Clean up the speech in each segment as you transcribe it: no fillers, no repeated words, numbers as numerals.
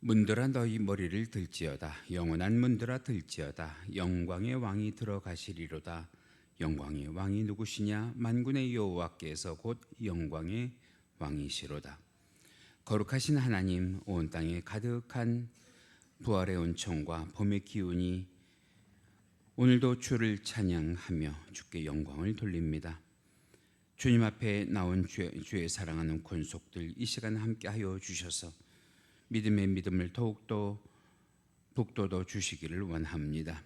문들아 너희 머리를 들지어다. 영원한 문들아 들지어다. 영광의 왕이 들어가시리로다. 영광의 왕이 누구시냐? 만군의 여호와께서 곧 영광의 왕이시로다. 거룩하신 하나님, 온 땅에 가득한 부활의 은총과 봄의 기운이 오늘도 주를 찬양하며 주께 영광을 돌립니다. 주님 앞에 나온 주의 사랑하는 권속들, 이 시간 함께하여 주셔서 믿음의 믿음을 더욱더 북돋워 주시기를 원합니다.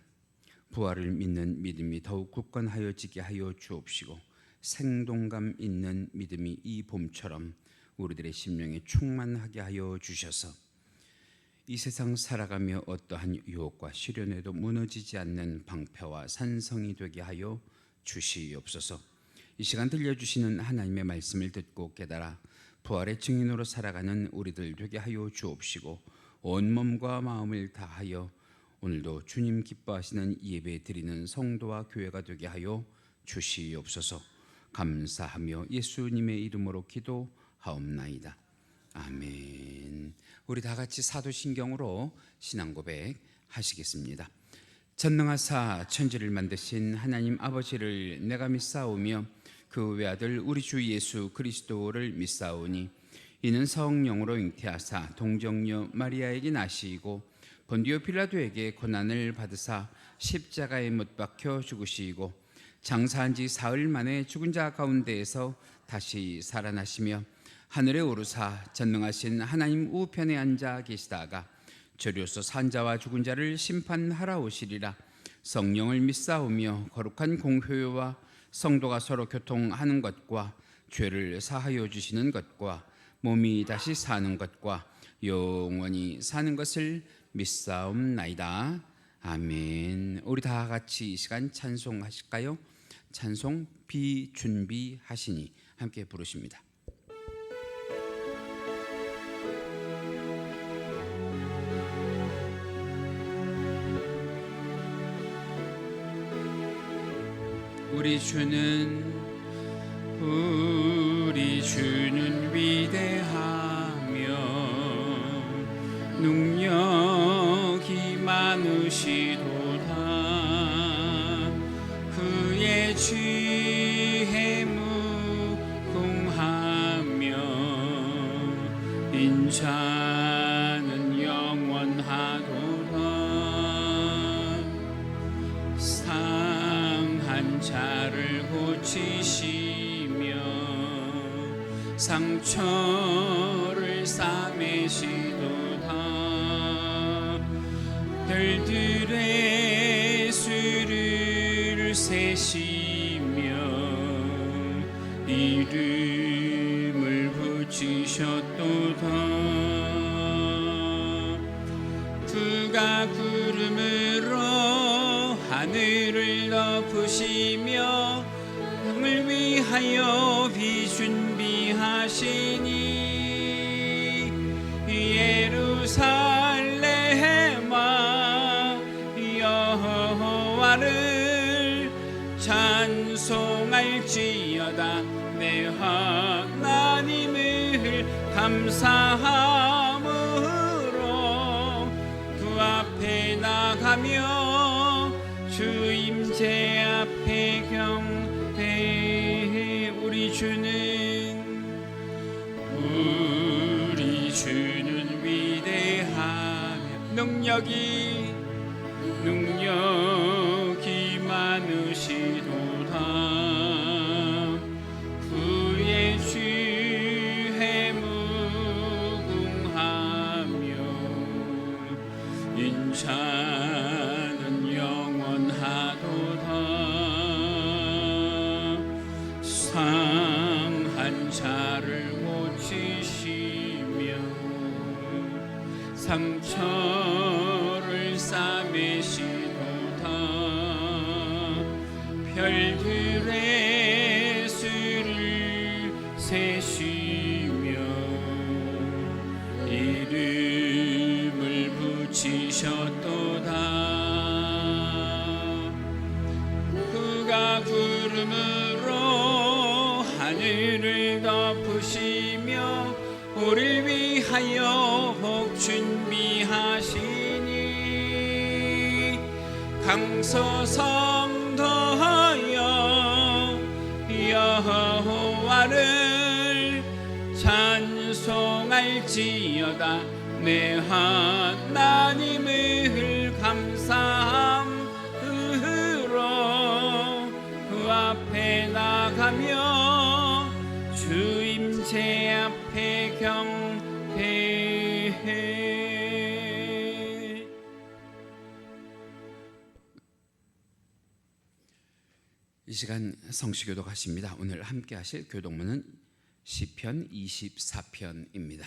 부활을 믿는 믿음이 더욱 굳건하여지게 하여 주옵시고, 생동감 있는 믿음이 이 봄처럼 우리들의 심령에 충만하게 하여 주셔서 이 세상 살아가며 어떠한 유혹과 시련에도 무너지지 않는 방패와 산성이 되게 하여 주시옵소서. 이 시간 들려주시는 하나님의 말씀을 듣고 깨달아 부활의 증인으로 살아가는 우리들 되게 하여 주옵시고, 온 몸과 마음을 다하여 오늘도 주님 기뻐하시는 예배 드리는 성도와 교회가 되게 하여 주시옵소서. 감사하며 예수님의 이름으로 기도하옵나이다. 아멘. 우리 다 같이 사도신경으로 신앙 고백 하시겠습니다. 전능하사 천지를 만드신 하나님 아버지를 내가 믿사오며 그 외아들 우리 주 예수 그리스도를 믿사오니, 이는 성령으로 잉태하사 동정녀 마리아에게 나시고 본디오 빌라도에게 고난을 받으사 십자가에 못 박혀 죽으시고 장사한 지 사흘 만에 죽은 자 가운데에서 다시 살아나시며 하늘에 오르사 전능하신 하나님 우편에 앉아 계시다가 저리로서 산 자와 죽은 자를 심판하러 오시리라. 성령을 믿사오며 거룩한 공회와 성도가 서로 교통하는 것과 죄를 사하여 주시는 것과 몸이 다시 사는 것과 영원히 사는 것을 믿사옵나이다. 아멘. 우리 다 같이 이 시간 찬송하실까요? 찬송 비준비하시니 함께 부르십니다. 우리 주는 위대하며 능력이 많으시도다. 그의 지혜 무궁하며 인자는 영원하도다. 상한 자를 고치시며 상처를 싸매시도다. 별들의 수를 세시며 이름을 붙이셨도다. 그가 구름으로 하늘을 덮으시며 땅을 위하여 비준비하시니, 예루살렘아 여호와를 찬송할지어다. 내 하나님을 감사함으로 그 앞에 나가며 주 임재 앞에 경배해. 우리 주는 위대하며 능력이 많으시도다. 그의 지혜 무궁하며 인자는 영원하도다. 상한 자를 고치시며 상처를 싸매시도다. 별들의 수를 세시며 이름을 붙이셨도다. 그가 구름으로 하늘을 덮으시며 우리를 위하여 위하여 준비하시니 강서성도여 여호와를 찬송할지어다. 내 하나님을 감사함으로 그 앞에 나가며 주임 제 앞에 경배해. 이 시간 성시교독 하십니다. 오늘 함께 하실 교독문은 시편 24편입니다.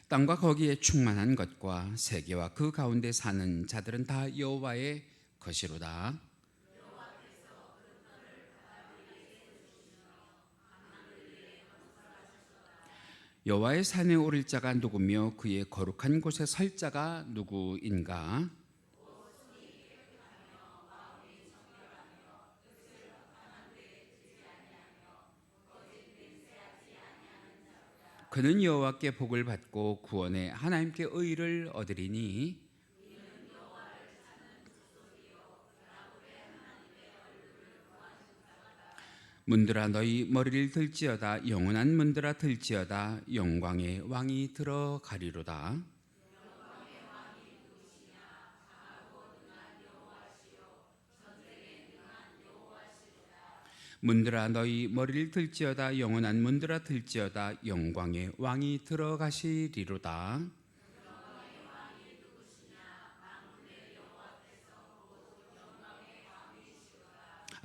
땅과 거기에 충만한 것과 세계와 그 가운데 사는 자들은 다 여호와의 것이로다. 여호와의 산에 오를 자가 누구며 그의 거룩한 곳에 설 자가 누구인가? 그는 여호와께 복을 받고 구원의 하나님께 의를 얻으리니 문들아 너희 머리를 들지어다. 영원한 문들아 들지어다. 영광의 왕이 들어가리로다. 문들아 너희 머리를 들지어다. 영원한 문들아 들지어다. 영광의 왕이 들어가시리로다.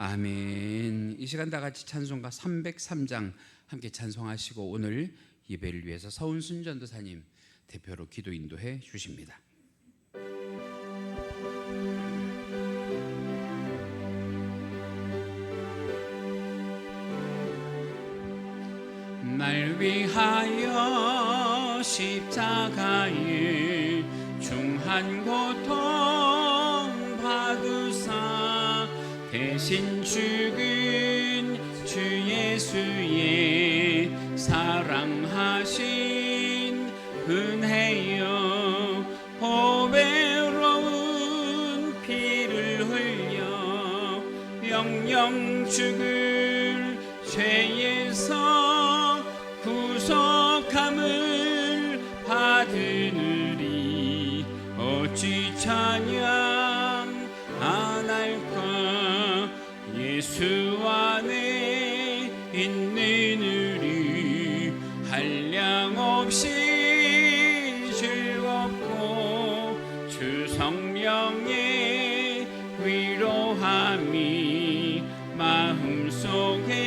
아멘. 이 시간 다 같이 찬송가 303장 함께 찬송하시고 오늘 예배를 위해서 서운순 전도사님 대표로 기도 인도해 주십니다. 날 위하여 십자가에 중한 고통 받으사 대신 죽은 주 예수의 사랑하신 은혜여 보배로운 피를 흘려 영영 죽을 죄에서 구속함을 받으느니 어찌 찬양 안 할까. 예수 안에 있는 우리 한량없이 즐겁고 주 성령의 위로함이 마음속에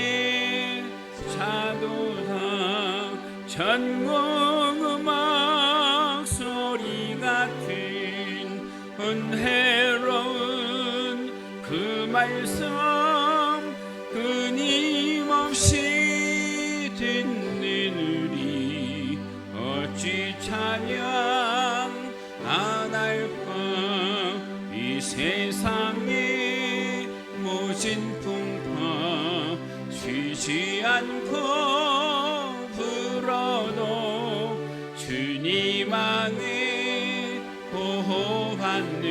차도다. 전곡음악 소리 같은 은혜로운 그 말씀 끊임없이 듣는 우리 어찌 찬양 안 할까. 이 세상의 모진 풍파 쉬지 않고 불어도 주님 안에 보호받는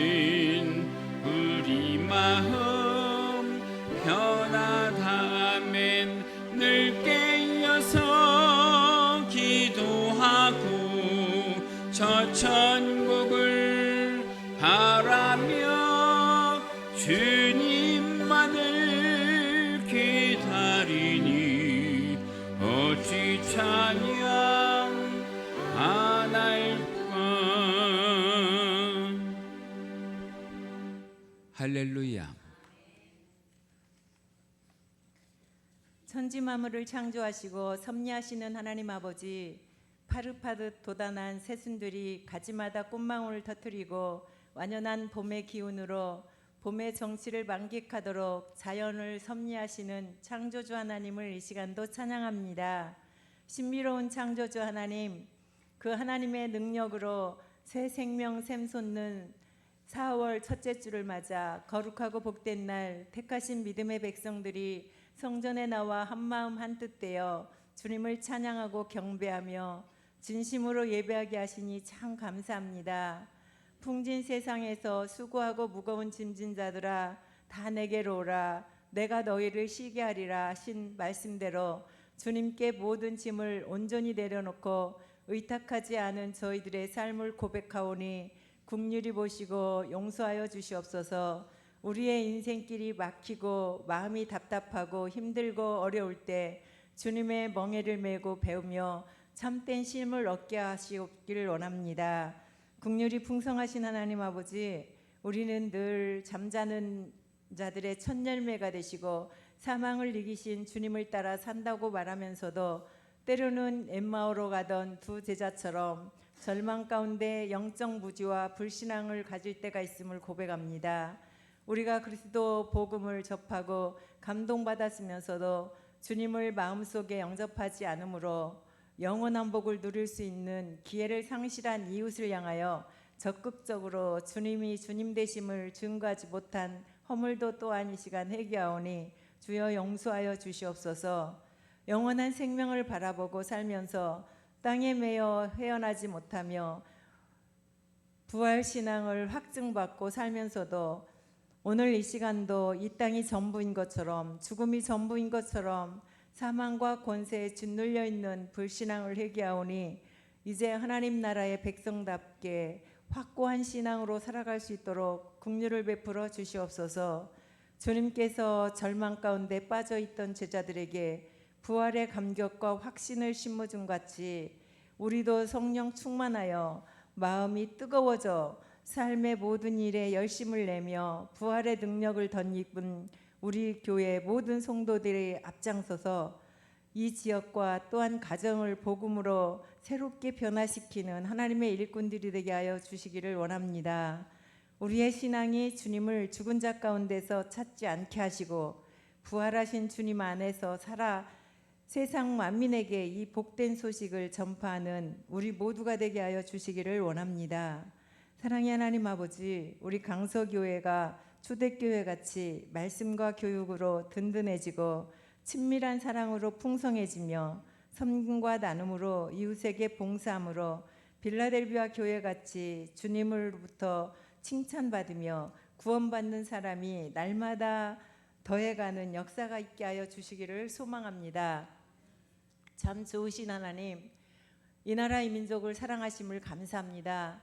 우리 마음 편하다면 늘 깨어서 기도하고 저 천국을 바라며 주님만을 기다리니 어찌 찬양 안 할까. 할렐루야. 천지 만물을 창조하시고 섭리하시는 하나님 아버지, 파릇파릇 돋아난 새순들이 가지마다 꽃망울을 터뜨리고 완연한 봄의 기운으로 봄의 정취를 만끽하도록 자연을 섭리하시는 창조주 하나님을 이 시간도 찬양합니다. 신비로운 창조주 하나님, 그 하나님의 능력으로 새 생명 샘솟는 4월 첫째 주를 맞아 거룩하고 복된 날 택하신 믿음의 백성들이 성전에 나와 한마음 한뜻 되어 주님을 찬양하고 경배하며 진심으로 예배하게 하시니 참 감사합니다. 풍진 세상에서 수고하고 무거운 짐진 자들아 다 내게로 오라. 내가 너희를 쉬게 하리라 하신 말씀대로 주님께 모든 짐을 온전히 내려놓고 의탁하지 않은 저희들의 삶을 고백하오니 긍휼히 보시고 용서하여 주시옵소서. 우리의 인생길이 막히고 마음이 답답하고 힘들고 어려울 때 주님의 멍에를 메고 배우며 참된 쉼을 얻게 하시기를 원합니다. 긍휼이 풍성하신 하나님 아버지, 우리는 늘 잠자는 자들의 첫 열매가 되시고 사망을 이기신 주님을 따라 산다고 말하면서도 때로는 엠마오로 가던 두 제자처럼 절망 가운데 영적 무지와 불신앙을 가질 때가 있음을 고백합니다. 우리가 그리스도 복음을 접하고 감동받았으면서도 주님을 마음속에 영접하지 않으므로 영원한 복을 누릴 수 있는 기회를 상실한 이웃을 향하여 적극적으로 주님이 주님 되심을 증거하지 못한 허물도 또한 이 시간 회개하오니 주여 용서하여 주시옵소서. 영원한 생명을 바라보고 살면서 땅에 매여 헤어나지 못하며 부활 신앙을 확증받고 살면서도 오늘 이 시간도 이 땅이 전부인 것처럼 죽음이 전부인 것처럼 사망과 권세에 짓눌려 있는 불신앙을 회개하오니 이제 하나님 나라의 백성답게 확고한 신앙으로 살아갈 수 있도록 긍휼을 베풀어 주시옵소서. 주님께서 절망 가운데 빠져 있던 제자들에게 부활의 감격과 확신을 심어준 같이 우리도 성령 충만하여 마음이 뜨거워져 삶의 모든 일에 열심을 내며 부활의 능력을 덧입은 우리 교회 모든 성도들이 앞장서서 이 지역과 또한 가정을 복음으로 새롭게 변화시키는 하나님의 일꾼들이 되게 하여 주시기를 원합니다. 우리의 신앙이 주님을 죽은 자 가운데서 찾지 않게 하시고 부활하신 주님 안에서 살아 세상 만민에게 이 복된 소식을 전파하는 우리 모두가 되게 하여 주시기를 원합니다. 사랑의 하나님 아버지, 우리 강서교회가 초대교회 같이 말씀과 교육으로 든든해지고 친밀한 사랑으로 풍성해지며 섬김과 나눔으로 이웃에게 봉사함으로 빌라델비아 교회 같이 주님으로부터 칭찬받으며 구원받는 사람이 날마다 더해가는 역사가 있게 하여 주시기를 소망합니다. 참 좋으신 하나님, 이 나라 이 민족을 사랑하심을 감사합니다.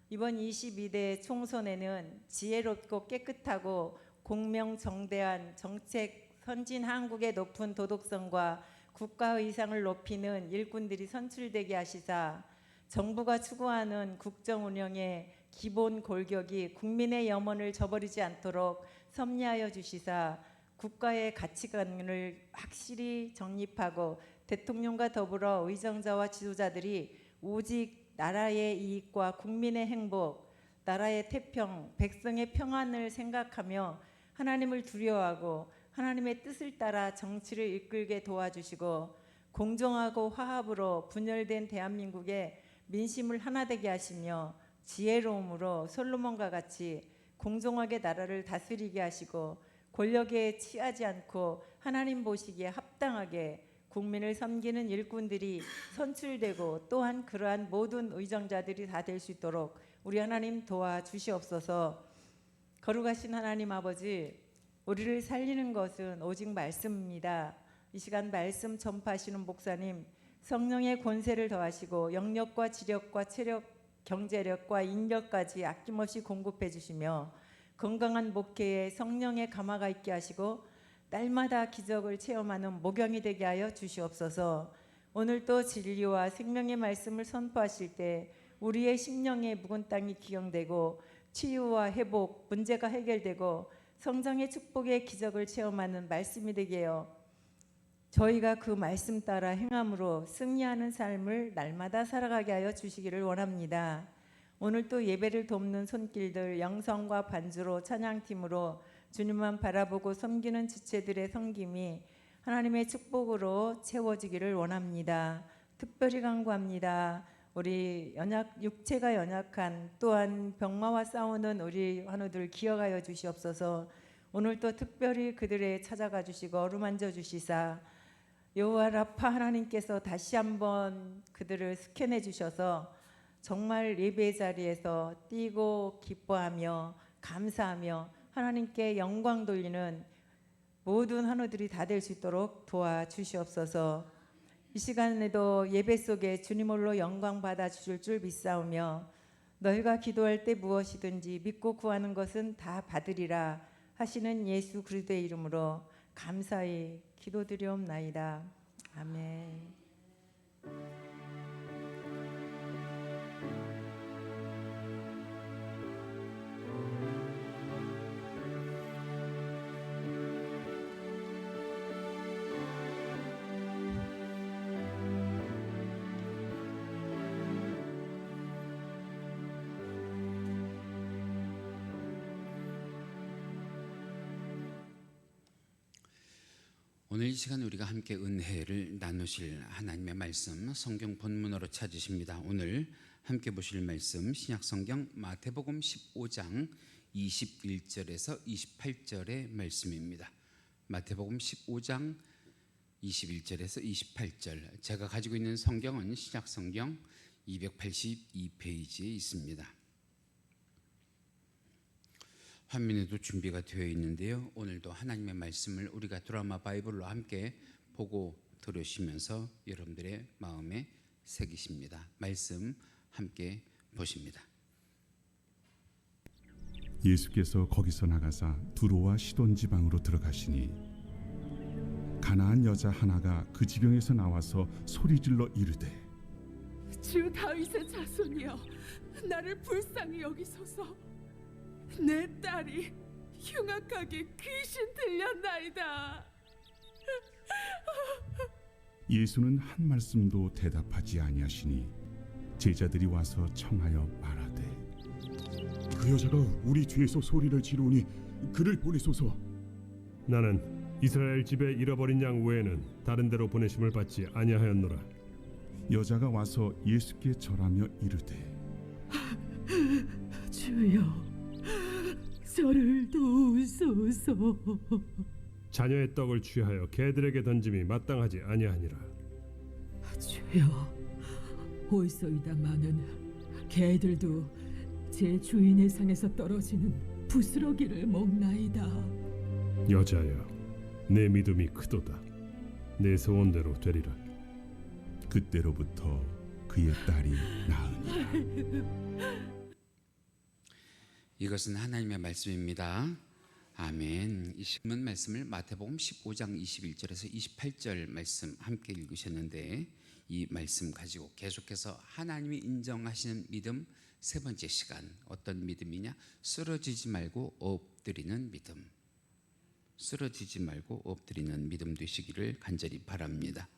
이번 22대 총선에는 지혜롭고 깨끗하고 공명정대한 정책 선진 한국의 높은 도덕성과 국가의상을 높이는 일꾼들이 선출되게 하시사 정부가 추구하는 국정 운영의 기본 골격이 국민의 염원을 저버리지 않도록 섭리하여 주시사 국가의 가치관을 확실히 정립하고 대통령과 더불어 의정자와 지도자들이 오직 나라의 이익과 국민의 행복, 나라의 태평, 백성의 평안을 생각하며 하나님을 두려워하고 하나님의 뜻을 따라 정치를 이끌게 도와주시고 공정하고 화합으로 분열된 대한민국의 민심을 하나 되게 하시며 지혜로움으로 솔로몬과 같이 공정하게 나라를 다스리게 하시고 권력에 취하지 않고 하나님 보시기에 합당하게 국민을 섬기는 일꾼들이 선출되고 또한 그러한 모든 의정자들이 다 될 수 있도록 우리 하나님 도와주시옵소서. 거룩하신 하나님 아버지, 우리를 살리는 것은 오직 말씀입니다. 이 시간 말씀 전파하시는 목사님, 성령의 권세를 더하시고 영력과 지력과 체력, 경제력과 인력까지 아낌없이 공급해 주시며 건강한 목회에 성령의 감화가 있게 하시고 날마다 기적을 체험하는 목양이 되게 하여 주시옵소서. 오늘 또 진리와 생명의 말씀을 선포하실 때 우리의 심령의 묵은 땅이 기용되고 치유와 회복, 문제가 해결되고 성장의 축복의 기적을 체험하는 말씀이 되게 하여 저희가 그 말씀 따라 행함으로 승리하는 삶을 날마다 살아가게 하여 주시기를 원합니다. 오늘 또 예배를 돕는 손길들 영성과 반주로 찬양팀으로 주님만 바라보고 섬기는 지체들의 섬김이 하나님의 축복으로 채워지기를 원합니다. 특별히 간구합니다. 우리 육체가 연약한 또한 병마와 싸우는 우리 환우들 기억하여 주시옵소서. 오늘 또 특별히 그들의 찾아가 주시고 어루만져 주시사 여호와 라파 하나님께서 다시 한번 그들을 스캔해 주셔서 정말 예배 자리에서 뛰고 기뻐하며 감사하며 하나님께 영광 돌리는 모든 한우들이 다 될 수 있도록 도와주시옵소서. 이 시간에도 예배 속에 주님 홀로 영광 받아 주실 줄 믿사오며 너희가 기도할 때 무엇이든지 믿고 구하는 것은 다 받으리라 하시는 예수 그리스도의 이름으로 감사히 기도드리옵나이다. 아멘. 오늘 이 시간 우리가 함께 은혜를 나누실 하나님의 말씀 성경 본문으로 찾으십니다. 오늘 함께 보실 말씀 신약성경 마태복음 15장 21절에서 28절의 말씀입니다. 마태복음 15장 21절에서 28절. 제가 가지고 있는 성경은 신약성경 282페이지에 있습니다. 화면에도 준비가 되어 있는데요. 오늘도 하나님의 말씀을 우리가 드라마 바이블로 함께 보고 들으시면서 여러분들의 마음에 새기십니다. 말씀 함께 보십니다. 예수께서 거기서 나가사 두로와 시돈 지방으로 들어가시니 가나안 여자 하나가 그 지경에서 나와서 소리질러 이르되 주 다윗의 자손이여 나를 불쌍히 여기소서. 내 딸이 흉악하게 귀신 들렸나이다. 예수는 한 말씀도 대답하지 아니하시니 제자들이 와서 청하여 말하되 그 여자가 우리 뒤에서 소리를 지르니 그를 보내소서. 나는 이스라엘 집에 잃어버린 양 외에는 다른 데로 보내심을 받지 아니하였노라. 여자가 와서 예수께 절하며 이르되 주여 저를 도우소서. 자녀의 떡을 취하여 개들에게 던짐이 마땅하지 아니하니라. 주여 올소이다마는 개들도 제 주인의 상에서 떨어지는 부스러기를 먹나이다. 여자여 내 믿음이 크도다. 내 소원대로 되리라. 그때로부터 그의 딸이 나으니라. 이것은 하나님의 말씀입니다. 아멘. 이 신문 말씀을 마태복음 15장 21절에서 28절 말씀 함께 읽으셨는데 이 말씀 가지고 계속해서 하나님이 인정하시는 믿음 세 번째 시간 어떤 믿음이냐? 쓰러지지 말고 엎드리는 믿음. 쓰러지지 말고 엎드리는 믿음 되시기를 간절히 바랍니다.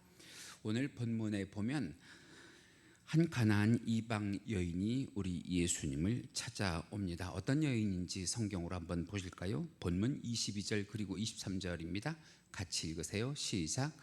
오늘 본문에 보면 한 가나안 이방 여인이 우리 예수님을 찾아옵니다. 어떤 여인인지 성경으로 한번 보실까요? 본문 22절 그리고 23절입니다. 같이 읽으세요. 시작.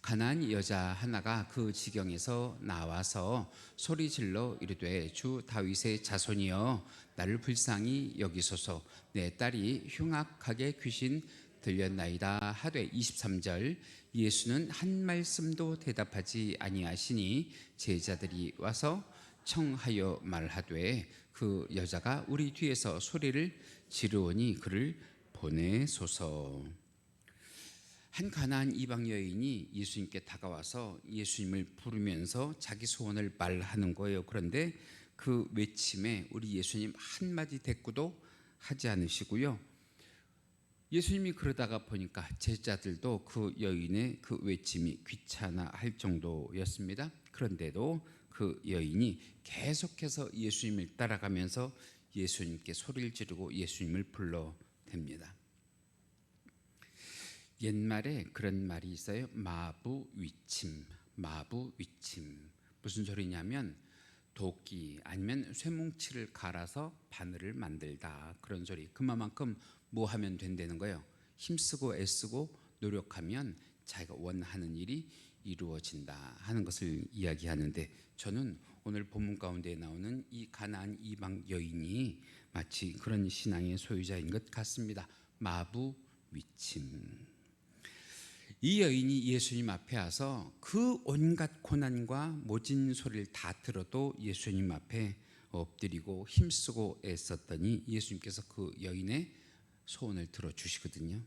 가나안 여자 하나가 그 지경에서 나와서 소리질러 이르되 주 다윗의 자손이여 나를 불쌍히 여기소서. 내 딸이 흉악하게 귀신 들렸나이다 하되 23절 예수는 한 말씀도 대답하지 아니하시니 제자들이 와서 청하여 말하되 그 여자가 우리 뒤에서 소리를 지르오니 그를 보내소서. 한 가나안 이방 여인이 예수님께 다가와서 예수님을 부르면서 자기 소원을 말하는 거예요. 그런데 그 외침에 우리 예수님 한마디 대꾸도 하지 않으시고요. 예수님이 그러다가 보니까 제자들도 그 여인의 그 외침이 귀찮아할 정도였습니다. 그런데도 그 여인이 계속해서 예수님을 따라가면서 예수님께 소리를 지르고 예수님을 불러댑니다. 옛말에 그런 말이 있어요. 마부위침. 마부위침. 무슨 소리냐면 도끼 아니면 쇠뭉치를 갈아서 바늘을 만들다 그런 소리. 그만큼 뭐 하면 된다는 거예요. 힘쓰고 애쓰고 노력하면 자기가 원하는 일이 이루어진다 하는 것을 이야기하는데 저는 오늘 본문 가운데 나오는 이 가나안 이방 여인이 마치 그런 신앙의 소유자인 것 같습니다. 마부위침. 이 여인이 예수님 앞에 와서 그 온갖 고난과 모진 소리를 다 들어도 예수님 앞에 엎드리고 힘쓰고 애썼더니 예수님께서 그 여인의 소원을 들어주시거든요.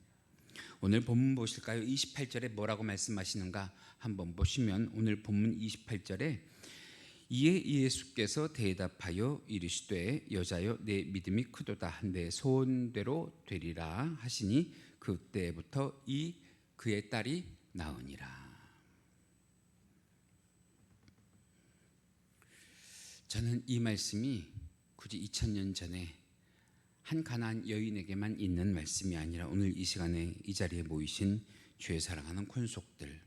오늘 본문 보실까요? 28절에 뭐라고 말씀하시는가 한번 보시면 오늘 본문 28절에 이에 예수께서 대답하여 이르시되 여자여 내 믿음이 크도다 내 소원대로 되리라 하시니 그때부터 그의 딸이 나으니라. 저는 이 말씀이 굳이 2000년 전에 한 가나안 여인에게만 있는 말씀이 아니라 오늘 이 시간에 이 자리에 모이신 주의 사랑하는 권속들,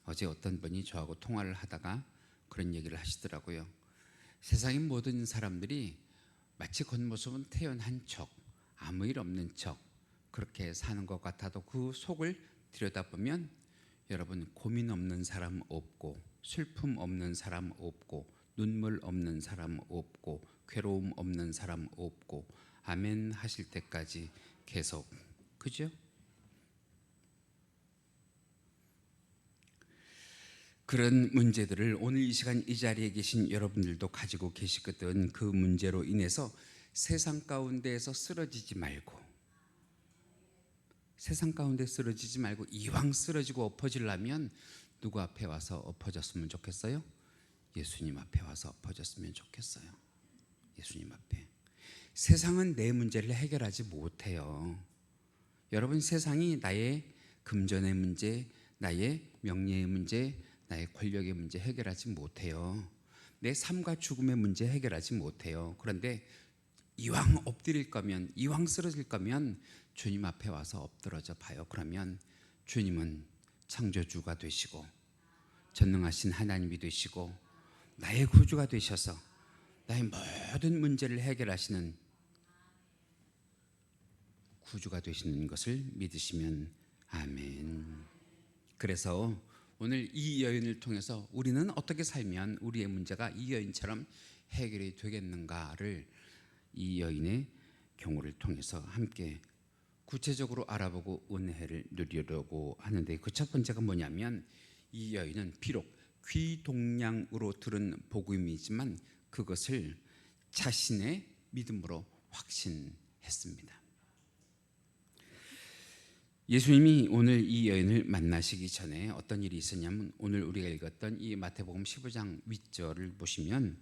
어제 어떤 분이 저하고 통화를 하다가 그런 얘기를 하시더라고요. 세상의 모든 사람들이 마치 겉모습은 태연한 척, 아무 일 없는 척 그렇게 사는 것 같아도 그 속을 들여다보면 여러분 고민 없는 사람 없고 슬픔 없는 사람 없고 눈물 없는 사람 없고 괴로움 없는 사람 없고 아멘 하실 때까지 계속, 그죠? 그런 문제들을 오늘 이 시간 이 자리에 계신 여러분들도 가지고 계시거든. 그 문제로 인해서 세상 가운데에서 쓰러지지 말고, 세상 가운데 쓰러지지 말고 이왕 쓰러지고 엎어지려면 누구 앞에 와서 엎어졌으면 좋겠어요? 예수님 앞에 와서 엎어졌으면 좋겠어요. 예수님 앞에. 세상은 내 문제를 해결하지 못해요. 여러분, 세상이 나의 금전의 문제, 나의 명예의 문제, 나의 권력의 문제 해결하지 못해요. 내 삶과 죽음의 문제 해결하지 못해요. 그런데 이왕 엎드릴 거면, 이왕 쓰러질 거면 주님 앞에 와서 엎드러져 봐요. 그러면 주님은 창조주가 되시고 전능하신 하나님이 되시고 나의 구주가 되셔서 나의 모든 문제를 해결하시는 구주가 되시는 것을 믿으시면 아멘. 그래서 오늘 이 여인을 통해서 우리는 어떻게 살면 우리의 문제가 이 여인처럼 해결이 되겠는가를 이 여인의 경우를 통해서 함께 구체적으로 알아보고 은혜를 누리려고 하는데, 그 첫 번째가 뭐냐면 이 여인은 비록 귀동냥으로 들은 복음이지만 그것을 자신의 믿음으로 확신했습니다. 예수님이 오늘 이 여인을 만나시기 전에 어떤 일이 있었냐면, 오늘 우리가 읽었던 이 마태복음 15장 윗절을 보시면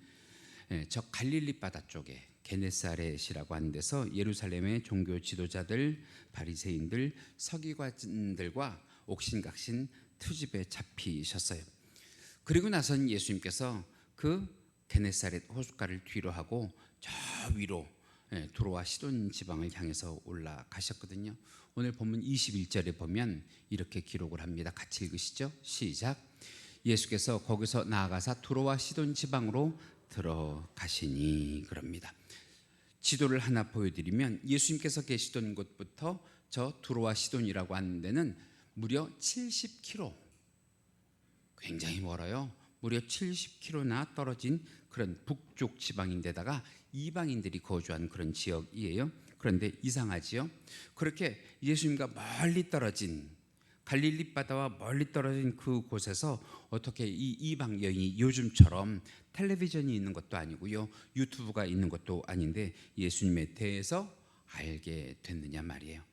저 갈릴리 바다 쪽에 게네사렛이라고 하는 데서 예루살렘의 종교 지도자들, 바리새인들, 서기관들과 옥신각신 트집에 잡히셨어요. 그리고 나선 예수님께서 그 게네사렛 호숫가를 뒤로 하고 저 위로 두로와 시돈 지방을 향해서 올라가셨거든요. 오늘 본문 21절에 보면 이렇게 기록을 합니다. 같이 읽으시죠. 시작. 예수께서 거기서 나아가사 두로와 시돈 지방으로 들어가시니, 그럽니다. 지도를 하나 보여드리면 예수님께서 계시던 곳부터 저 두로와 시돈이라고 하는 데는 무려 70km, 굉장히 멀어요. 무려 70km나 떨어진 그런 북쪽 지방인데다가 이방인들이 거주한 그런 지역이에요. 그런데 이상하지요? 그렇게 예수님과 멀리 떨어진 갈릴리 바다와 멀리 떨어진 그곳에서 어떻게 이 이방 여인이 요즘처럼 텔레비전이 있는 것도 아니고요, 유튜브가 있는 것도 아닌데 예수님에 대해서 알게 됐느냐 말이에요.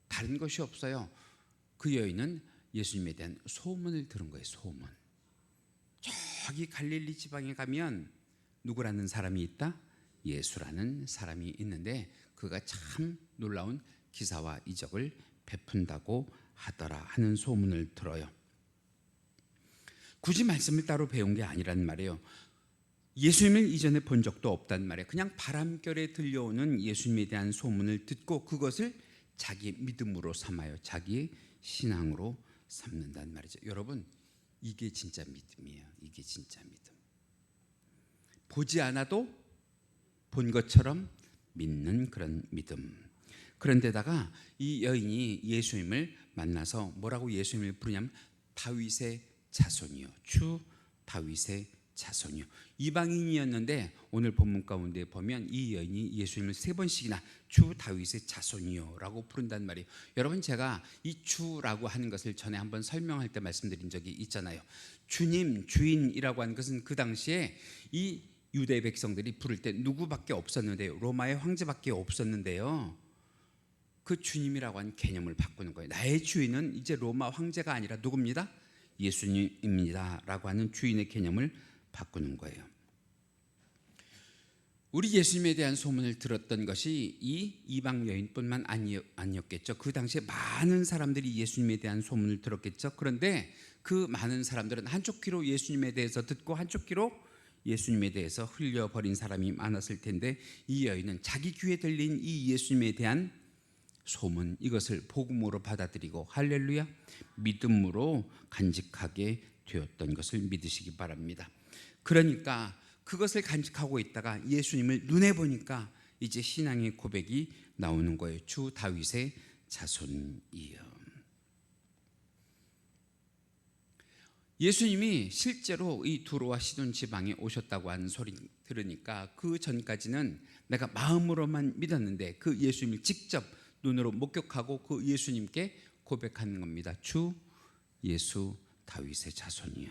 다른 것이 없어요. 그 여인은 예수님에 대한 소문을 들은 거예요. 소문. 저기 갈릴리 지방에 가면 누구라는 사람이 있다? 예수라는 사람이 있는데 그가 참 놀라운 기사와 이적을 베푼다고 하더라 하는 소문을 들어요. 굳이 말씀을 따로 배운 게 아니란 말이에요. 예수님을 이전에 본 적도 없단 말이에요. 그냥 바람결에 들려오는 예수님에 대한 소문을 듣고 그것을 자기의 믿음으로 삼아요. 자기의 신앙으로 삼는단 말이죠. 여러분, 이게 진짜 믿음이에요. 이게 진짜 믿음. 보지 않아도 본 것처럼 믿는 그런 믿음. 그런데다가 이 여인이 예수님을 만나서 뭐라고 예수님을 부르냐면 다윗의 자손이요, 주 다윗의 자손이요. 이방인이었는데 오늘 본문 가운데 보면 이 여인이 예수님을 3번씩이나 주 다윗의 자손이요라고 부른단 말이에요. 여러분, 제가 이 주라고 하는 것을 전에 한번 설명할 때 말씀드린 적이 있잖아요. 주님, 주인이라고 하는 것은 그 당시에 이 유대 백성들이 부를 때 누구밖에 없었는데요. 로마의 황제밖에 없었는데요. 그 주님이라고 하는 개념을 바꾸는 거예요. 나의 주인은 이제 로마 황제가 아니라 누굽니다? 예수님입니다 라고 하는 주인의 개념을 바꾸는 거예요. 우리 예수님에 대한 소문을 들었던 것이 이 이방 여인뿐만 아니었겠죠. 그 당시에 많은 사람들이 예수님에 대한 소문을 들었겠죠. 그런데 그 많은 사람들은 한쪽 귀로 예수님에 대해서 듣고 한쪽 귀로 예수님에 대해서 흘려버린 사람이 많았을 텐데, 이 여인은 자기 귀에 들린 이 예수님에 대한 소문, 이것을 복음으로 받아들이고 할렐루야 믿음으로 간직하게 되었던 것을 믿으시기 바랍니다. 그러니까 그것을 간직하고 있다가 예수님을 눈에 보니까 이제 신앙의 고백이 나오는 거예요. 주 다윗의 자손이요. 예수님이 실제로 이 두로와 시돈 지방에 오셨다고 하는 소리 들으니까 그 전까지는 내가 마음으로만 믿었는데 그 예수님을 직접 눈으로 목격하고 그 예수님께 고백하는 겁니다. 주 예수 다윗의 자손이요.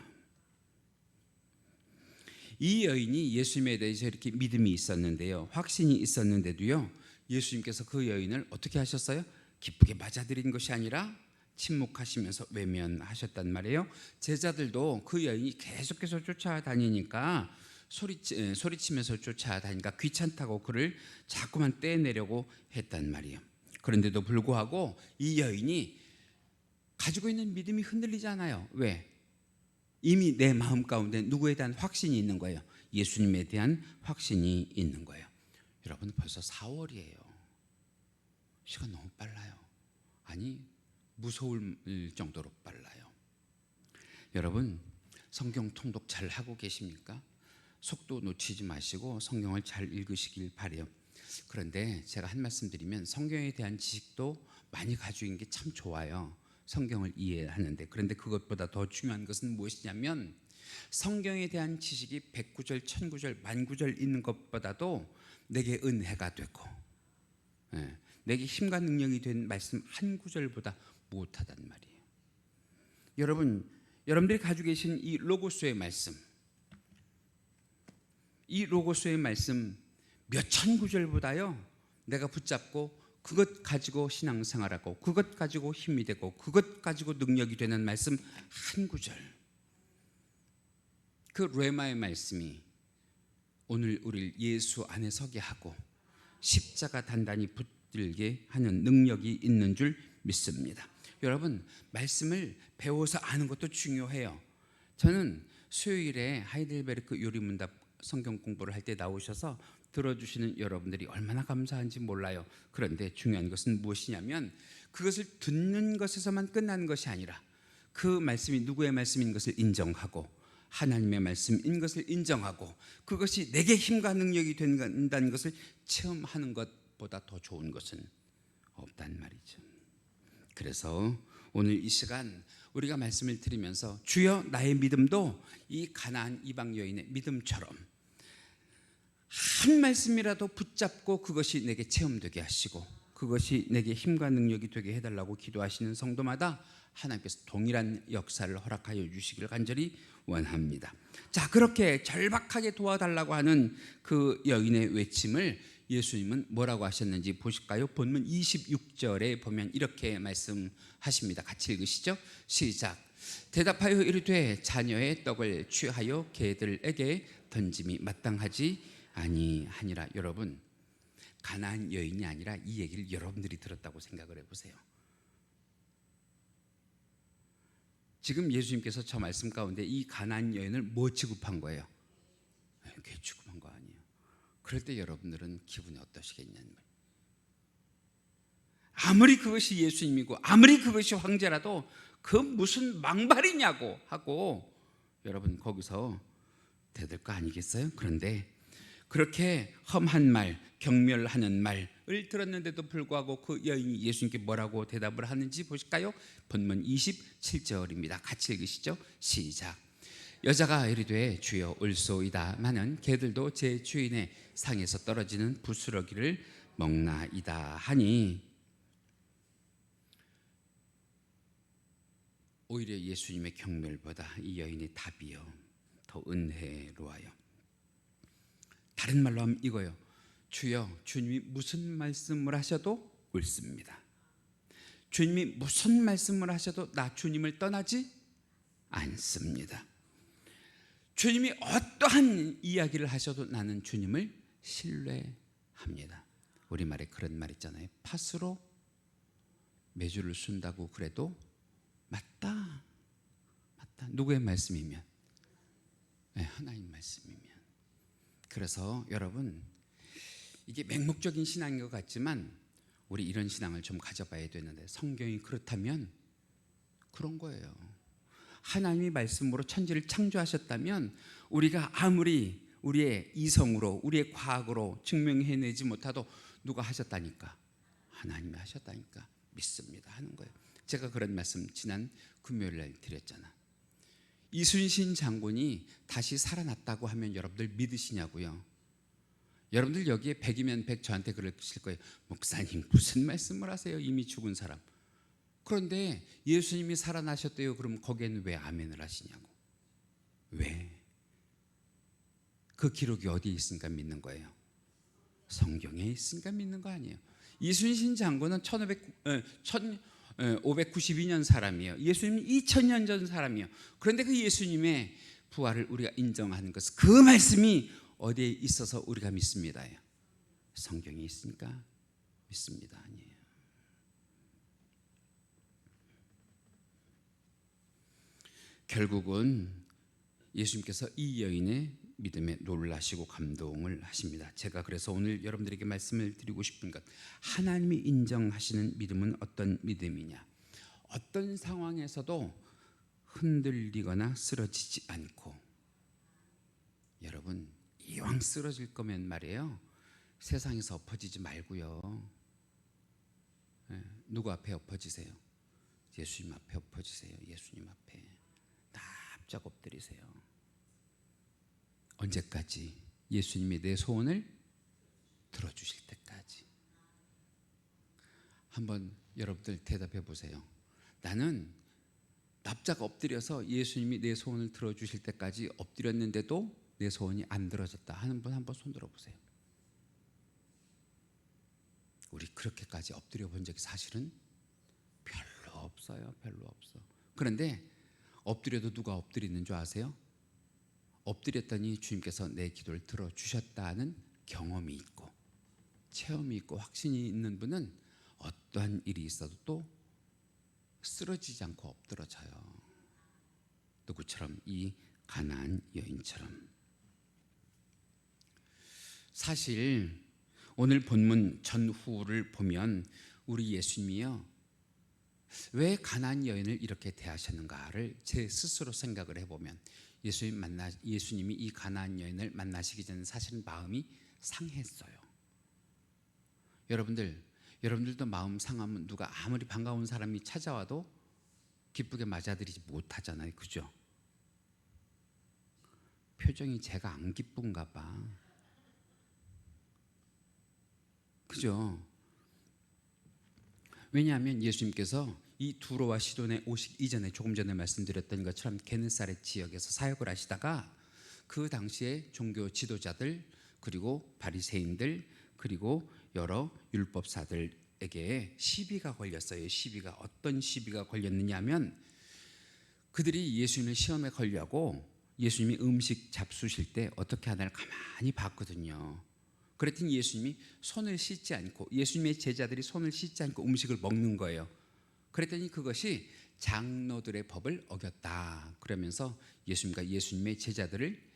이 여인이 예수님에 대해서 이렇게 믿음이 있었는데요, 확신이 있었는데도요, 예수님께서 그 여인을 어떻게 하셨어요? 기쁘게 맞아들인 것이 아니라 침묵하시면서 외면하셨단 말이에요. 제자들도 그 여인이 계속해서 쫓아다니니까 소리치면서 쫓아다니니까 귀찮다고 그를 자꾸만 떼내려고 했단 말이에요. 그런데도 불구하고 이 여인이 가지고 있는 믿음이 흔들리지 않아요. 왜? 이미 내 마음 가운데 누구에 대한 확신이 있는 거예요. 예수님에 대한 확신이 있는 거예요. 여러분, 벌써 4월이에요. 시간 너무 빨라요. 아니, 무서울 정도로 빨라요. 여러분, 성경 통독 잘 하고 계십니까? 속도 놓치지 마시고 성경을 잘 읽으시길 바라요. 그런데 제가 한 말씀 드리면, 성경에 대한 지식도 많이 가지고 있는 게 참 좋아요. 성경을 이해하는데. 그런데 그것보다 더 중요한 것은 무엇이냐면, 성경에 대한 지식이 100구절, 1000구절, 10,000구절 있는 것보다도 내게 은혜가 되고 내게 힘과 능력이 된 말씀 한 구절보다 못하단 말이에요. 여러분들이 가지고 계신 이 로고스의 말씀, 이 로고스의 말씀 몇천 구절보다요, 내가 붙잡고 그것 가지고 신앙생활하고 그것 가지고 힘이 되고 그것 가지고 능력이 되는 말씀 한 구절, 그 레마의 말씀이 오늘 우리를 예수 안에 서게 하고 십자가 단단히 붙들게 하는 능력이 있는 줄 믿습니다. 여러분, 말씀을 배워서 아는 것도 중요해요. 저는 수요일에 하이델베르크 요리문답 성경 공부를 할 때 나오셔서 들어주시는 여러분들이 얼마나 감사한지 몰라요. 그런데 중요한 것은 무엇이냐면, 그것을 듣는 것에서만 끝나는 것이 아니라 그 말씀이 누구의 말씀인 것을 인정하고 하나님의 말씀인 것을 인정하고 그것이 내게 힘과 능력이 된다는 것을 체험하는 것보다 더 좋은 것은 없단 말이죠. 그래서 오늘 이 시간 우리가 말씀을 들으면서, 주여 나의 믿음도 이 가나안 이방 여인의 믿음처럼 한 말씀이라도 붙잡고 그것이 내게 체험되게 하시고 그것이 내게 힘과 능력이 되게 해달라고 기도하시는 성도마다 하나님께서 동일한 역사를 허락하여 주시기를 간절히 원합니다. 자, 그렇게 절박하게 도와달라고 하는 그 여인의 외침을 예수님은 뭐라고 하셨는지 보실까요? 본문 26절에 보면 이렇게 말씀하십니다. 같이 읽으시죠. 시작. 대답하여 이르되 자녀의 떡을 취하여 개들에게 던짐이 마땅하지 아니하니라. 여러분, 가나안 여인이 아니라 이 얘기를 여러분들이 들었다고 생각을 해보세요. 지금 예수님께서 저 말씀 가운데 이 가나안 여인을 뭐 취급한 거예요? 개 취급한 거 아니에요. 그럴 때 여러분들은 기분이 어떠시겠냐는 말이에요. 아무리 그것이 예수님이고 아무리 그것이 황제라도 그 무슨 망발이냐고 하고 여러분 거기서 대들 거 아니겠어요? 그런데 그렇게 험한 말, 경멸하는 말을 들었는데도 불구하고 그 여인이 예수님께 뭐라고 대답을 하는지 보실까요? 본문 27절입니다. 같이 읽으시죠. 시작. 여자가 이르되 주여 올소이다마는 개들도 제 주인의 상에서 떨어지는 부스러기를 먹나이다 하니 오히려 예수님의 경멸보다 이 여인의 답이요 더 은혜로워요. 다른 말로 하면 이거요. 주여, 주님이 무슨 말씀을 하셔도 옳습니다. 주님이 무슨 말씀을 하셔도 나 주님을 떠나지 않습니다. 주님이 어떠한 이야기를 하셔도 나는 주님을 신뢰합니다. 우리말에 그런 말 있잖아요. 팥으로 메주를 순다고 그래도 맞다. 누구의 말씀이면? 네, 하나님 말씀이면. 그래서 여러분, 이게 맹목적인 신앙인 것 같지만 우리 이런 신앙을 좀 가져봐야 되는데, 성경이 그렇다면 그런 거예요. 하나님이 말씀으로 천지를 창조하셨다면 우리가 아무리 우리의 이성으로 우리의 과학으로 증명해내지 못하도 누가 하셨다니까, 하나님이 하셨다니까 믿습니다 하는 거예요. 제가 그런 말씀 지난 금요일 날 드렸잖아. 이순신 장군이 다시 살아났다고 하면 여러분들 믿으시냐고요? 여러분들 여기에 100이면 100 저한테 그러실 거예요. 목사님 무슨 말씀을 하세요? 이미 죽은 사람. 그런데 예수님이 살아나셨대요. 그럼 거기에는 왜 아멘을 하시냐고. 왜? 그 기록이 어디에 있으니까 믿는 거예요? 성경에 있으니까 믿는 거 아니에요. 이순신 장군은 1592년 사람이에요. 예수님은 2000년 전 사람이에요. 그런데 그 예수님의 부활을 우리가 인정하는 것은 그 말씀이 어디에 있어서 우리가 믿습니다. 성경에 있으니까 믿습니다 아니에요. 결국은 예수님께서 이 여인의 믿음에 놀라시고 감동을 하십니다. 제가 그래서 오늘 여러분들에게 말씀을 드리고 싶은 것, 하나님이 인정하시는 믿음은 어떤 믿음이냐? 어떤 상황에서도 흔들리거나 쓰러지지 않고, 여러분 이왕 쓰러질 거면 말이에요, 세상에서 엎어지지 말고요. 누구 앞에 엎어지세요? 예수님 앞에 엎어지세요. 예수님 앞에 납작 엎드리세요. 언제까지? 예수님이 내 소원을 들어주실 때까지. 한번 여러분들 대답해 보세요. 나는 납작 엎드려서 예수님이 내 소원을 들어주실 때까지 엎드렸는데도 내 소원이 안 들어졌다 하는 분 한번 손 들어보세요. 우리 그렇게까지 엎드려 본 적이 사실은 별로 없어요. 별로 없어. 그런데 엎드려도 누가 엎드리는 줄 아세요? 엎드렸더니 주님께서 내 기도를 들어주셨다는 경험이 있고 체험이 있고 확신이 있는 분은 어떠한 일이 있어도 또 쓰러지지 않고 엎드러져요. 누구처럼? 이 가나안 여인처럼. 사실 오늘 본문 전후를 보면 우리 예수님이요, 왜 가나안 여인을 이렇게 대하셨는가를 제 스스로 생각을 해보면, 예수님이 이 가나안 여인을 만나시기 전에 사실은 마음이 상했어요. 여러분들도 마음 상하면 누가 아무리 반가운 사람이 찾아와도 기쁘게 맞아들이지 못하잖아요. 그죠? 표정이 제가 안 기쁜가 봐. 그죠? 왜냐하면 예수님께서 이 두로와 시돈에 오시기 이전에 조금 전에 말씀드렸던 것처럼 게네사렛 지역에서 사역을 하시다가 그 당시에 종교 지도자들 그리고 바리새인들 그리고 여러 율법사들에게 시비가 걸렸어요. 시비가 어떤 시비가 걸렸느냐면, 그들이 예수님을 시험에 걸려고 예수님이 음식 잡수실 때 어떻게 하나를 가만히 봤거든요. 그랬더니 예수님이 손을 씻지 않고, 예수님의 제자들이 손을 씻지 않고 음식을 먹는 거예요. 그랬더니 그것이 장로들의 법을 어겼다. 그러면서 예수님과 예수님의 제자들을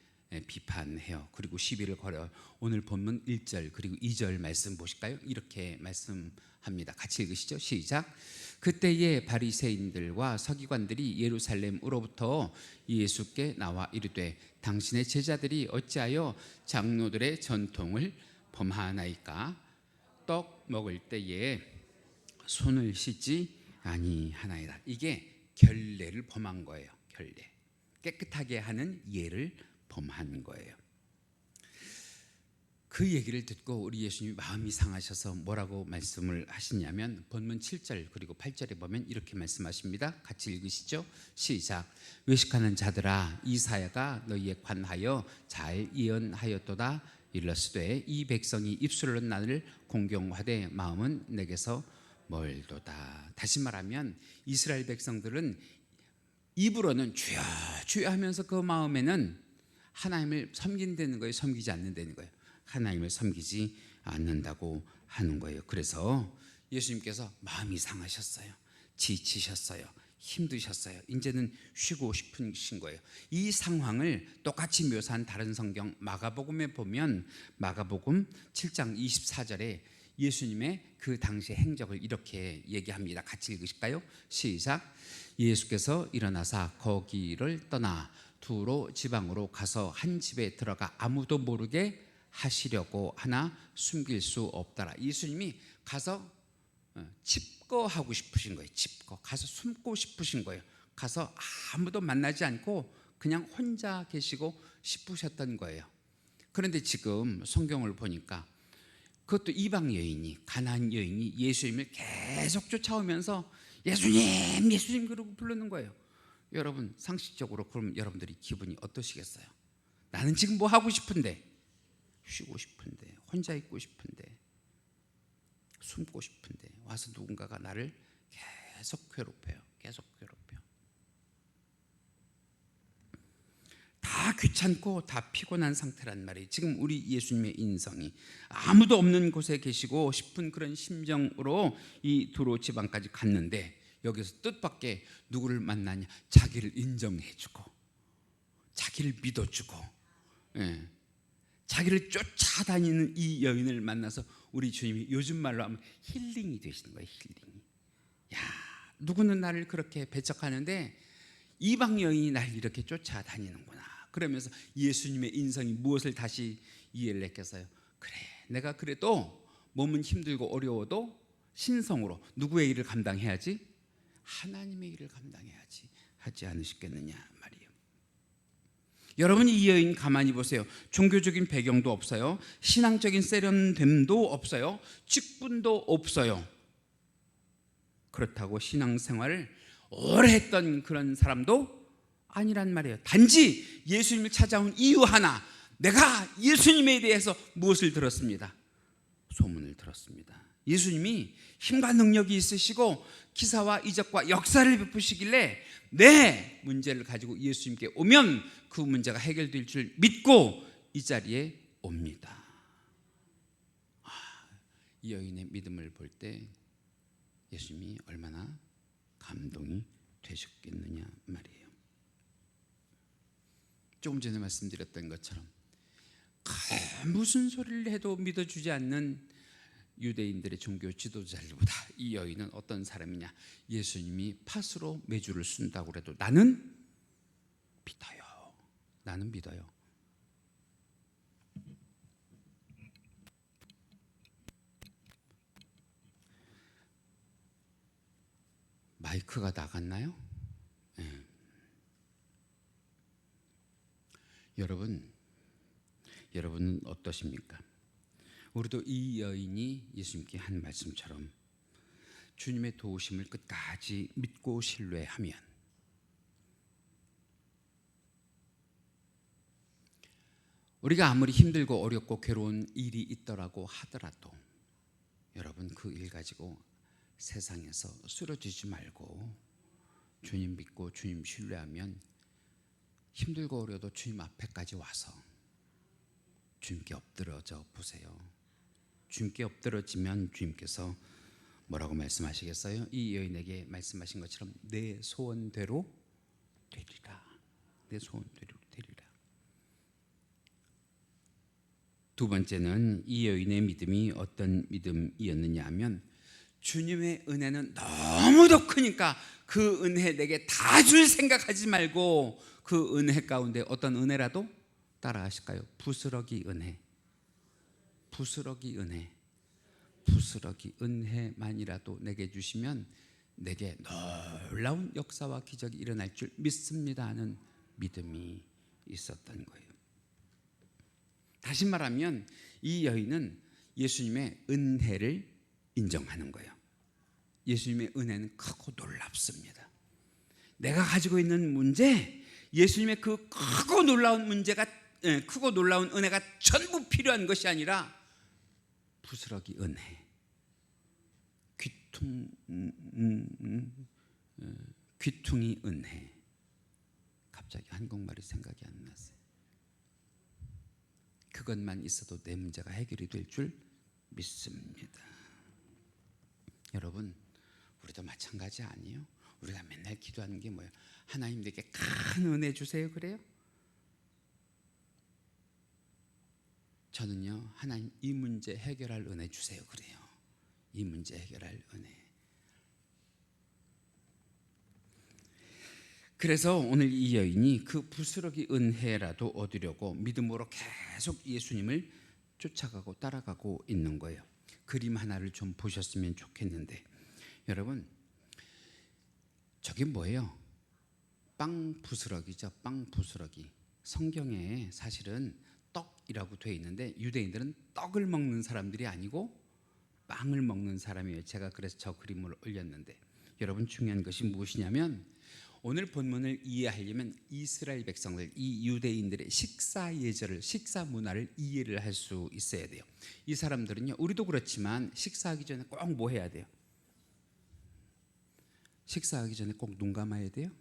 비판해요. 그리고 시비를 걸어요. 오늘 본문 1절 그리고 2절 말씀 보실까요? 이렇게 말씀합니다. 같이 읽으시죠. 시작. 그때에 바리새인들과 서기관들이 예루살렘으로부터 예수께 나와 이르되, 당신의 제자들이 어찌하여 장로들의 전통을 범하나이까? 떡 먹을 때에 손을 씻지 아니하나이다. 이게 결례를 범한 거예요. 깨끗하게 하는 예를 범한 거예요. 그 얘기를 듣고 우리 예수님이 마음이 상하셔서 뭐라고 말씀을 하시냐면 본문 7절 그리고 8절에 보면 이렇게 말씀하십니다. 같이 읽으시죠. 시작. 외식하는 자들아 이사야가 너희에 관하여 잘 예언하였도다. 일러스되 이 백성이 입술로 나를 공경하되 마음은 내게서 멀도다. 다시 말하면 이스라엘 백성들은 입으로는 주여 주여 하면서 그 마음에는 하나님을 섬긴다는 거예요. 섬기지 않는다는 거예요. 하나님을 섬기지 않는다고 하는 거예요. 그래서 예수님께서 마음이 상하셨어요. 지치셨어요. 힘드셨어요. 이제는 쉬고 싶으신 거예요. 이 상황을 똑같이 묘사한 다른 성경 마가복음에 보면 마가복음 7장 24절에 예수님의 그 당시의 행적을 이렇게 얘기합니다. 같이 읽으실까요? 시작. 예수께서 일어나사 거기를 떠나 두로 지방으로 가서 한 집에 들어가 아무도 모르게 하시려고 하나 숨길 수 없더라. 예수님이 가서 집거하고 싶으신 거예요. 집거. 가서 숨고 싶으신 거예요. 가서 아무도 만나지 않고 그냥 혼자 계시고 싶으셨던 거예요. 그런데 지금 성경을 보니까 그것도 이방 여인이 가나안 여인이 예수님을 계속 쫓아오면서 예수님 예수님 그러고 부르는 거예요. 여러분 상식적으로 그럼 여러분들이 기분이 어떠시겠어요? 나는 지금 뭐 하고 싶은데 쉬고 싶은데 혼자 있고 싶은데 숨고 싶은데 와서 누군가가 나를 계속 괴롭혀요. 계속 괴롭혀. 다 귀찮고 다 피곤한 상태란 말이에요. 지금 우리 예수님의 인성이 아무도 없는 곳에 계시고 싶은 그런 심정으로 이 두로 지방까지 갔는데 여기서 뜻밖의 누구를 만나냐? 자기를 인정해주고 자기를 믿어주고 자기를 쫓아다니는 이 여인을 만나서 우리 주님이 요즘 말로 하면 힐링이 되시는 거예요. 힐링이. 야, 누구는 나를 그렇게 배척하는데 이방 여인이 날 이렇게 쫓아다니는구나. 그러면서 예수님의 인성이 무엇을 다시 이해를 했겠어요? 그래, 내가 그래도 몸은 힘들고 어려워도 신성으로 누구의 일을 감당해야지? 하나님의 일을 감당해야지 하지 않으시겠느냐 말이에요. 여러분 이 여인 가만히 보세요. 종교적인 배경도 없어요. 신앙적인 세련됨도 없어요. 직분도 없어요. 그렇다고 신앙생활을 오래 했던 그런 사람도 아니란 말이에요. 단지 예수님을 찾아온 이유 하나, 내가 예수님에 대해서 무엇을 들었습니다? 소문을 들었습니다. 예수님이 힘과 능력이 있으시고 기사와 이적과 역사를 베푸시길래 내 문제를 가지고 예수님께 오면 그 문제가 해결될 줄 믿고 이 자리에 옵니다. 이 여인의 믿음을 볼 때 예수님이 얼마나 감동이 되셨겠느냐 말이에요. 조금 전에 말씀드렸던 것처럼 무슨 소리를 해도 믿어주지 않는 유대인들의 종교 지도자들보다 이 여인은 어떤 사람이냐? 예수님이 팥으로 메주를 쓴다고 해도 나는 믿어요. 나는 믿어요. 마이크가 나갔나요? 네. 여러분은 어떠십니까? 우리도 이 여인이 예수님께 한 말씀처럼 주님의 도우심을 끝까지 믿고 신뢰하면 우리가 아무리 힘들고 어렵고 괴로운 일이 있더라고 하더라도 여러분 그 일 가지고 세상에서 쓰러지지 말고 주님 믿고 주님 신뢰하면 힘들고 어려도 주님 앞에까지 와서 주님께 엎드러져 보세요. 주님께 엎드러지면 주님께서 뭐라고 말씀하시겠어요? 이 여인에게 말씀하신 것처럼 내 소원대로 되리라. 내 소원대로 되리라. 두 번째는 이 여인의 믿음이 어떤 믿음이었느냐 하면 주님의 은혜는 너무도 크니까 그 은혜 내게 다 줄 생각하지 말고 그 은혜 가운데 어떤 은혜라도 따라 하실까요? 부스러기 은혜. 부스러기 은혜. 부스러기 은혜만이라도 내게 주시면 내게 놀라운 역사와 기적이 일어날 줄 믿습니다 하는 믿음이 있었던 거예요. 다시 말하면 이 여인은 예수님의 은혜를 인정하는 거예요. 예수님의 은혜는 크고 놀랍습니다. 내가 가지고 있는 문제, 예수님의 그 크고 놀라운 문제가, 크고 놀라운 은혜가 전부 필요한 것이 아니라 부스러기 은혜, 귀퉁이 은혜. 갑자기 한국말이 생각이 안 났어요. 그것만 있어도 내 문제가 해결이 될 줄 믿습니다. 여러분, 우리도 마찬가지 아니에요? 우리가 맨날 기도하는 게 뭐예요? 하나님 내게 큰 은혜 주세요 그래요? 저는요, 하나님 이 문제 해결할 은혜 주세요 그래요. 이 문제 해결할 은혜. 그래서 오늘 이 여인이 그 부스러기 은혜라도 얻으려고 믿음으로 계속 예수님을 쫓아가고 따라가고 있는 거예요. 그림 하나를 좀 보셨으면 좋겠는데, 여러분, 저게 뭐예요? 빵 부스러기죠. 빵 부스러기. 성경에 사실은 떡이라고 되어 있는데 유대인들은 떡을 먹는 사람들이 아니고 빵을 먹는 사람이에요. 제가 그래서 저 그림을 올렸는데, 여러분, 중요한 것이 무엇이냐면 오늘 본문을 이해하려면 이스라엘 백성들, 이 유대인들의 식사 예절을, 식사 문화를 이해를 할 수 있어야 돼요. 이 사람들은요, 우리도 그렇지만 식사하기 전에 꼭 뭐 해야 돼요? 식사하기 전에 꼭 눈 감아야 돼요?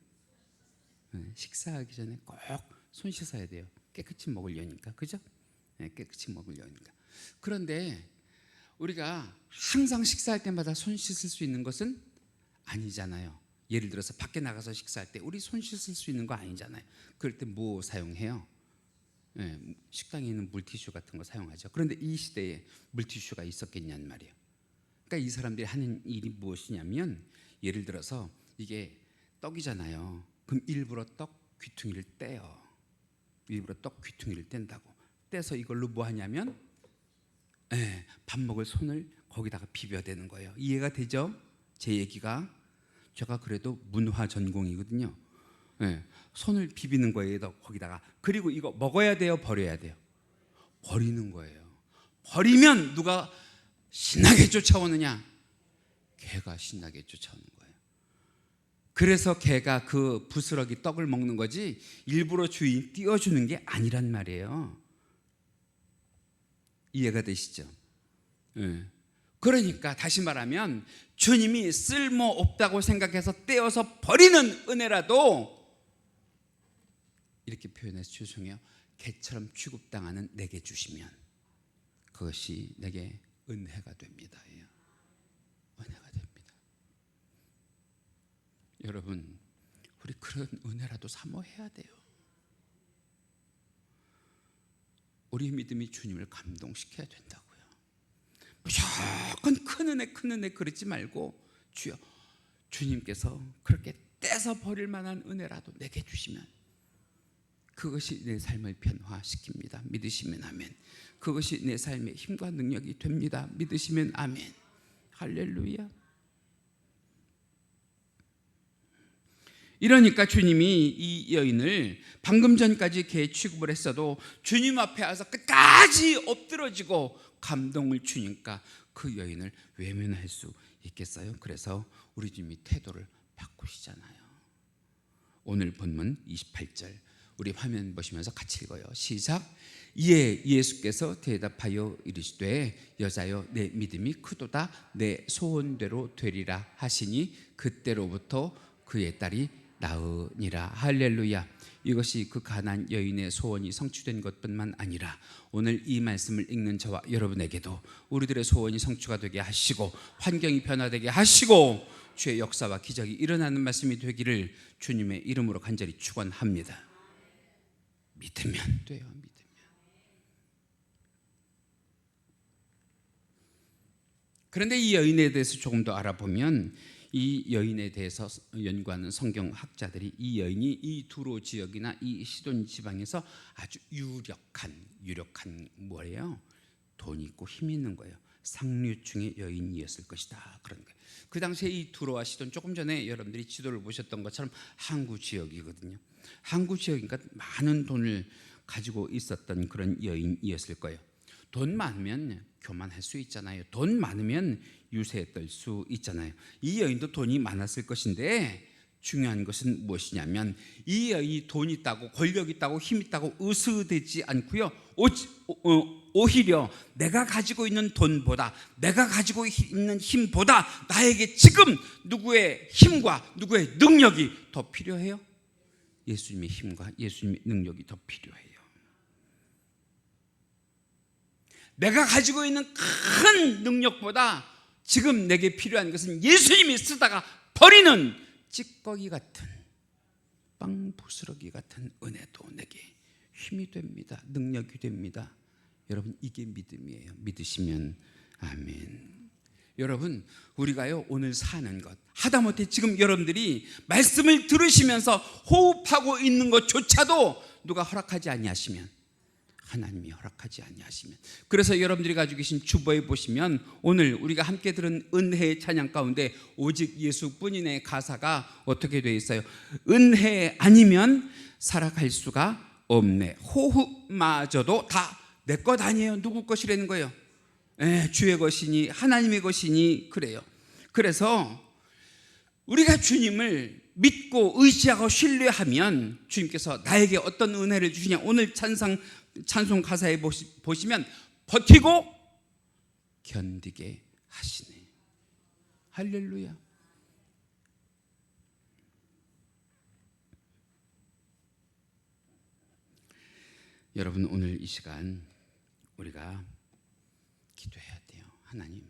식사하기 전에 꼭 손 씻어야 돼요. 깨끗이 먹으려니까, 그죠? 깨끗이 먹으려니까. 그런데 우리가 항상 식사할 때마다 손 씻을 수 있는 것은 아니잖아요. 예를 들어서 밖에 나가서 식사할 때 우리 손 씻을 수 있는 거 아니잖아요. 그럴 때 뭐 사용해요? 식당에 있는 물티슈 같은 거 사용하죠. 그런데 이 시대에 물티슈가 있었겠냐는 말이에요. 그러니까 이 사람들이 하는 일이 무엇이냐면, 예를 들어서 이게 떡이잖아요. 그럼 일부러 떡 귀퉁이를 떼요. 일부러 떡 귀퉁이를 뗀다고. 떼서 이걸로 뭐 하냐면 밥 먹을 손을 거기다가 비벼대는 거예요. 이해가 되죠? 제 얘기가. 제가 그래도 문화 전공이거든요. 손을 비비는 거예요. 거기다가. 그리고 이거 먹어야 돼요? 버려야 돼요? 버리는 거예요. 버리면 누가 신나게 쫓아오느냐? 개가 신나게 쫓아오는 거예요. 그래서 개가 그 부스러기 떡을 먹는 거지 일부러 주인 띄워주는 게 아니란 말이에요. 이해가 되시죠? 그러니까 다시 말하면 주님이 쓸모없다고 생각해서 떼어서 버리는 은혜라도, 이렇게 표현해서 죄송해요, 개처럼 취급당하는 내게 주시면 그것이 내게 은혜가 됩니다. 은혜가 됩니다. 여러분, 우리 그런 은혜라도 사모해야 돼요. 우리의 믿음이 주님을 감동시켜야 된다고요. 무조건 큰 은혜 그러지 말고, 주여, 주님께서 그렇게 떼서 버릴 만한 은혜라도 내게 주시면 그것이 내 삶을 변화시킵니다. 믿으시면 아멘. 그것이 내 삶의 힘과 능력이 됩니다. 믿으시면 아멘. 할렐루야. 이러니까 주님이 이 여인을 방금 전까지 개 취급을 했어도 주님 앞에 와서 끝까지 엎드러지고 감동을 주니까 그 여인을 외면할 수 있겠어요? 그래서 우리 주님이 태도를 바꾸시잖아요. 오늘 본문 28절 우리 화면 보시면서 같이 읽어요. 시작. 이에 예수께서 대답하여 이르시되 여자여 내 믿음이 크도다 내 소원대로 되리라 하시니 그때로부터 그의 딸이 나으니라. 할렐루야. 이것이 그 가난한 여인의 소원이 성취된 것뿐만 아니라 오늘 이 말씀을 읽는 저와 여러분에게도 우리들의 소원이 성취가 되게 하시고 환경이 변화되게 하시고 주의 역사와 기적이 일어나는 말씀이 되기를 주님의 이름으로 간절히 축원합니다. 믿으면 돼요. 믿으면. 그런데 이 여인에 대해서 조금 더 알아보면, 이 여인에 대해서 연구하는 성경학자들이 이 여인이 이 두로 지역이나 이 시돈 지방에서 아주 유력한 뭐예요? 돈 있고 힘 있는 거예요. 상류층의 여인이었을 것이다. 그런 거예요. 그 당시에 이 두로와 시돈, 조금 전에 여러분들이 지도를 보셨던 것처럼 항구 지역이거든요. 항구 지역이니까 많은 돈을 가지고 있었던 그런 여인이었을 거예요. 돈 많으면 교만할 수 있잖아요. 돈 많으면 유세 떨 수 있잖아요. 이 여인도 돈이 많았을 것인데 중요한 것은 무엇이냐면 이 여인이 돈 있다고 권력 있다고 힘 있다고 으스대지 않고요. 오히려 내가 가지고 있는 돈보다 내가 가지고 있는 힘보다 나에게 지금 누구의 힘과 누구의 능력이 더 필요해요? 예수님의 힘과 예수님의 능력이 더 필요해요. 내가 가지고 있는 큰 능력보다 지금 내게 필요한 것은 예수님이 쓰다가 버리는 찌꺼기 같은 빵 부스러기 같은 은혜도 내게 힘이 됩니다. 능력이 됩니다. 여러분, 이게 믿음이에요. 믿으시면 아멘. 여러분, 우리가요 오늘 사는 것, 하다못해 지금 여러분들이 말씀을 들으시면서 호흡하고 있는 것조차도 누가 허락하지 아니하시면, 하나님이 허락하지 아니하시면, 그래서 여러분들이 가지고 계신 주보에 보시면 오늘 우리가 함께 들은 은혜의 찬양 가운데 오직 예수뿐인의 가사가 어떻게 되어 있어요? 은혜 아니면 살아갈 수가 없네. 호흡마저도 다 내 것 아니에요. 누구 것이라는 거예요? 주의 것이니 하나님의 것이니 그래요. 그래서 우리가 주님을 믿고 의지하고 신뢰하면 주님께서 나에게 어떤 은혜를 주시냐. 오늘 찬송 가사에 보시면 버티고 견디게 하시네. 할렐루야. 여러분, 오늘 이 시간 우리가 기도해야 돼요. 하나님,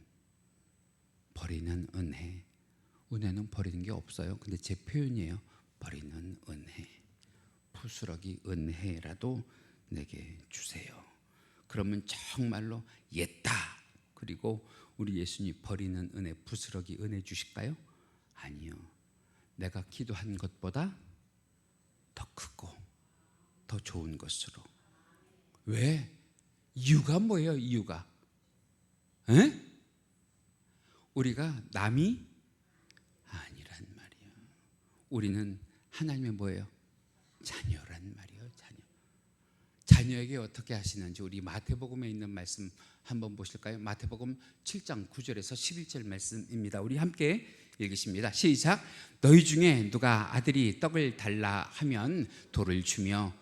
버리는 은혜. 은혜는 버리는 게 없어요. 근데 제 표현이에요. 버리는 은혜. 부스러기 은혜라도 내게 주세요. 그러면 정말로 옛다. 그리고 우리 예수님 버리는 은혜, 부스러기 은혜 주실까요? 아니요. 내가 기도한 것보다 더 크고 더 좋은 것으로. 왜? 이유가 뭐예요? 이유가? 우리가 남이 아니란 말이에요. 우리는 하나님의 뭐예요? 자녀란 말이에요. 자녀에게 어떻게 하시는지 우리 마태복음에 있는 말씀 한번 보실까요? 마태복음 7장 9절에서 11절 말씀입니다. 우리 함께 읽으십니다. 시작. 너희 중에 누가 아들이 떡을 달라 하면 돌을 주며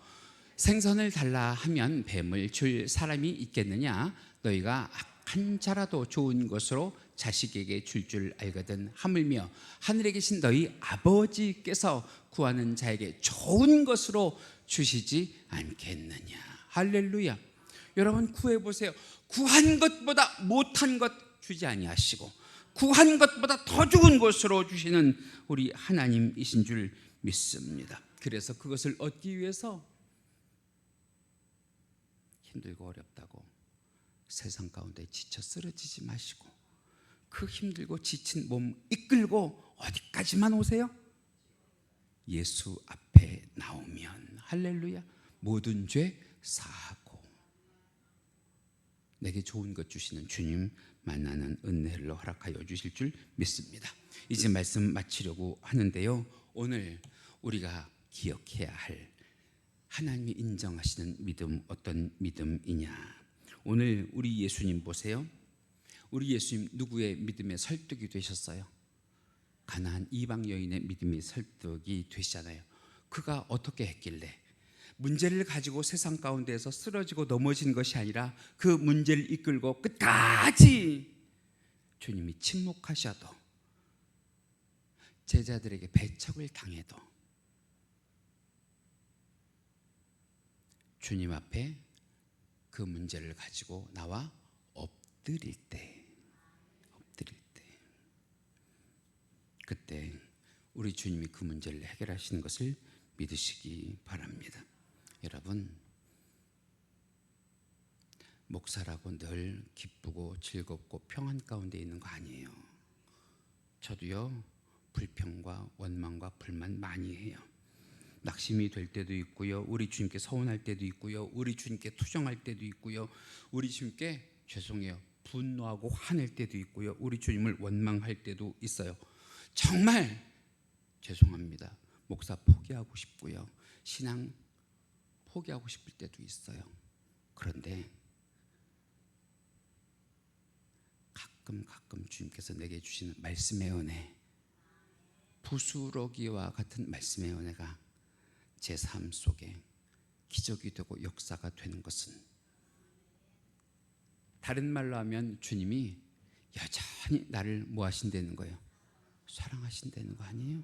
생선을 달라 하면 뱀을 줄 사람이 있겠느냐? 너희가 한 자라도 좋은 것으로 자식에게 줄 알거든. 하물며 하늘에 계신 너희 아버지께서 구하는 자에게 좋은 것으로 주시지 않겠느냐. 할렐루야. 여러분, 구해보세요. 구한 것보다 못한 것 주지 아니하시고 구한 것보다 더 좋은 것으로 주시는 우리 하나님이신 줄 믿습니다. 그래서 그것을 얻기 위해서 힘들고 어렵다고 세상 가운데 지쳐 쓰러지지 마시고 그 힘들고 지친 몸 이끌고 어디까지만 오세요? 예수 앞에 나오면 할렐루야, 모든 죄 사하고 내게 좋은 것 주시는 주님 만나는 은혜를 허락하여 주실 줄 믿습니다. 이제 말씀 마치려고 하는데요, 오늘 우리가 기억해야 할 하나님이 인정하시는 믿음, 어떤 믿음이냐. 오늘 우리 예수님 보세요. 우리 예수님 누구의 믿음의 설득이 되셨어요? 가나안 이방 여인의 믿음이 설득이 되시잖아요. 그가 어떻게 했길래 문제를 가지고 세상 가운데에서 쓰러지고 넘어진 것이 아니라 그 문제를 이끌고 끝까지 주님이 침묵하셔도 제자들에게 배척을 당해도 주님 앞에 그 문제를 가지고 나와 엎드릴 때 그때 우리 주님이 그 문제를 해결하시는 것을 믿으시기 바랍니다. 여러분, 목사라고 늘 기쁘고 즐겁고 평안 가운데 있는 거 아니에요. 저도요, 불평과 원망과 불만 많이 해요. 낙심이 될 때도 있고요, 우리 주님께 서운할 때도 있고요, 우리 주님께 투정할 때도 있고요, 우리 주님께 죄송해요, 분노하고 화낼 때도 있고요. 우리 주님을 원망할 때도 있어요. 정말 죄송합니다. 목사 포기하고 싶고요. 신앙 포기하고 싶을 때도 있어요. 그런데 가끔 주님께서 내게 주시는 말씀의 은혜, 부스러기와 같은 말씀의 은혜가 제 삶 속에 기적이 되고 역사가 되는 것은, 다른 말로 하면 주님이 여전히 나를 뭐 하신다는 거예요? 사랑하신다는 거 아니에요?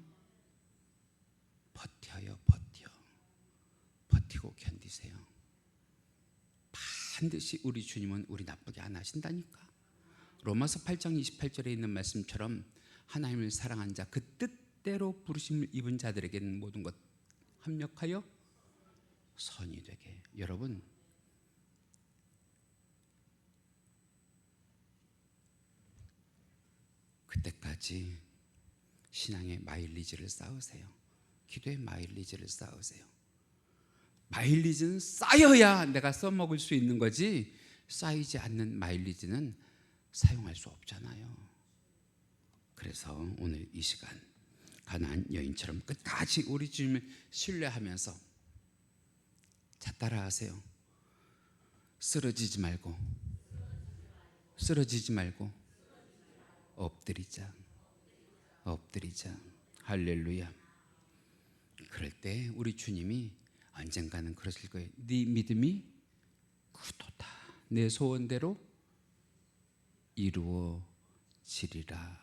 버티고 견디세요. 반드시 우리 주님은 우리 나쁘게 안 하신다니까. 로마서 8장 28절에 있는 말씀처럼 하나님을 사랑한 자, 그 뜻대로 부르심을 입은 자들에게는 모든 것 합력하여 선이 되게. 여러분, 그때까지 신앙의 마일리지를 쌓으세요. 기도의 마일리지를 쌓으세요. 마일리지는 쌓여야 내가 써먹을 수 있는 거지, 쌓이지 않는 마일리지는 사용할 수 없잖아요. 그래서 오늘 이 시간 가나안 여인처럼 끝까지 우리 주님을 신뢰하면서, 자, 따라하세요. 쓰러지지 말고 엎드리자. 할렐루야. 그럴 때 우리 주님이 언젠가는 그러실 거예요. 네 믿음이 구도다. 내 소원대로 이루어지리라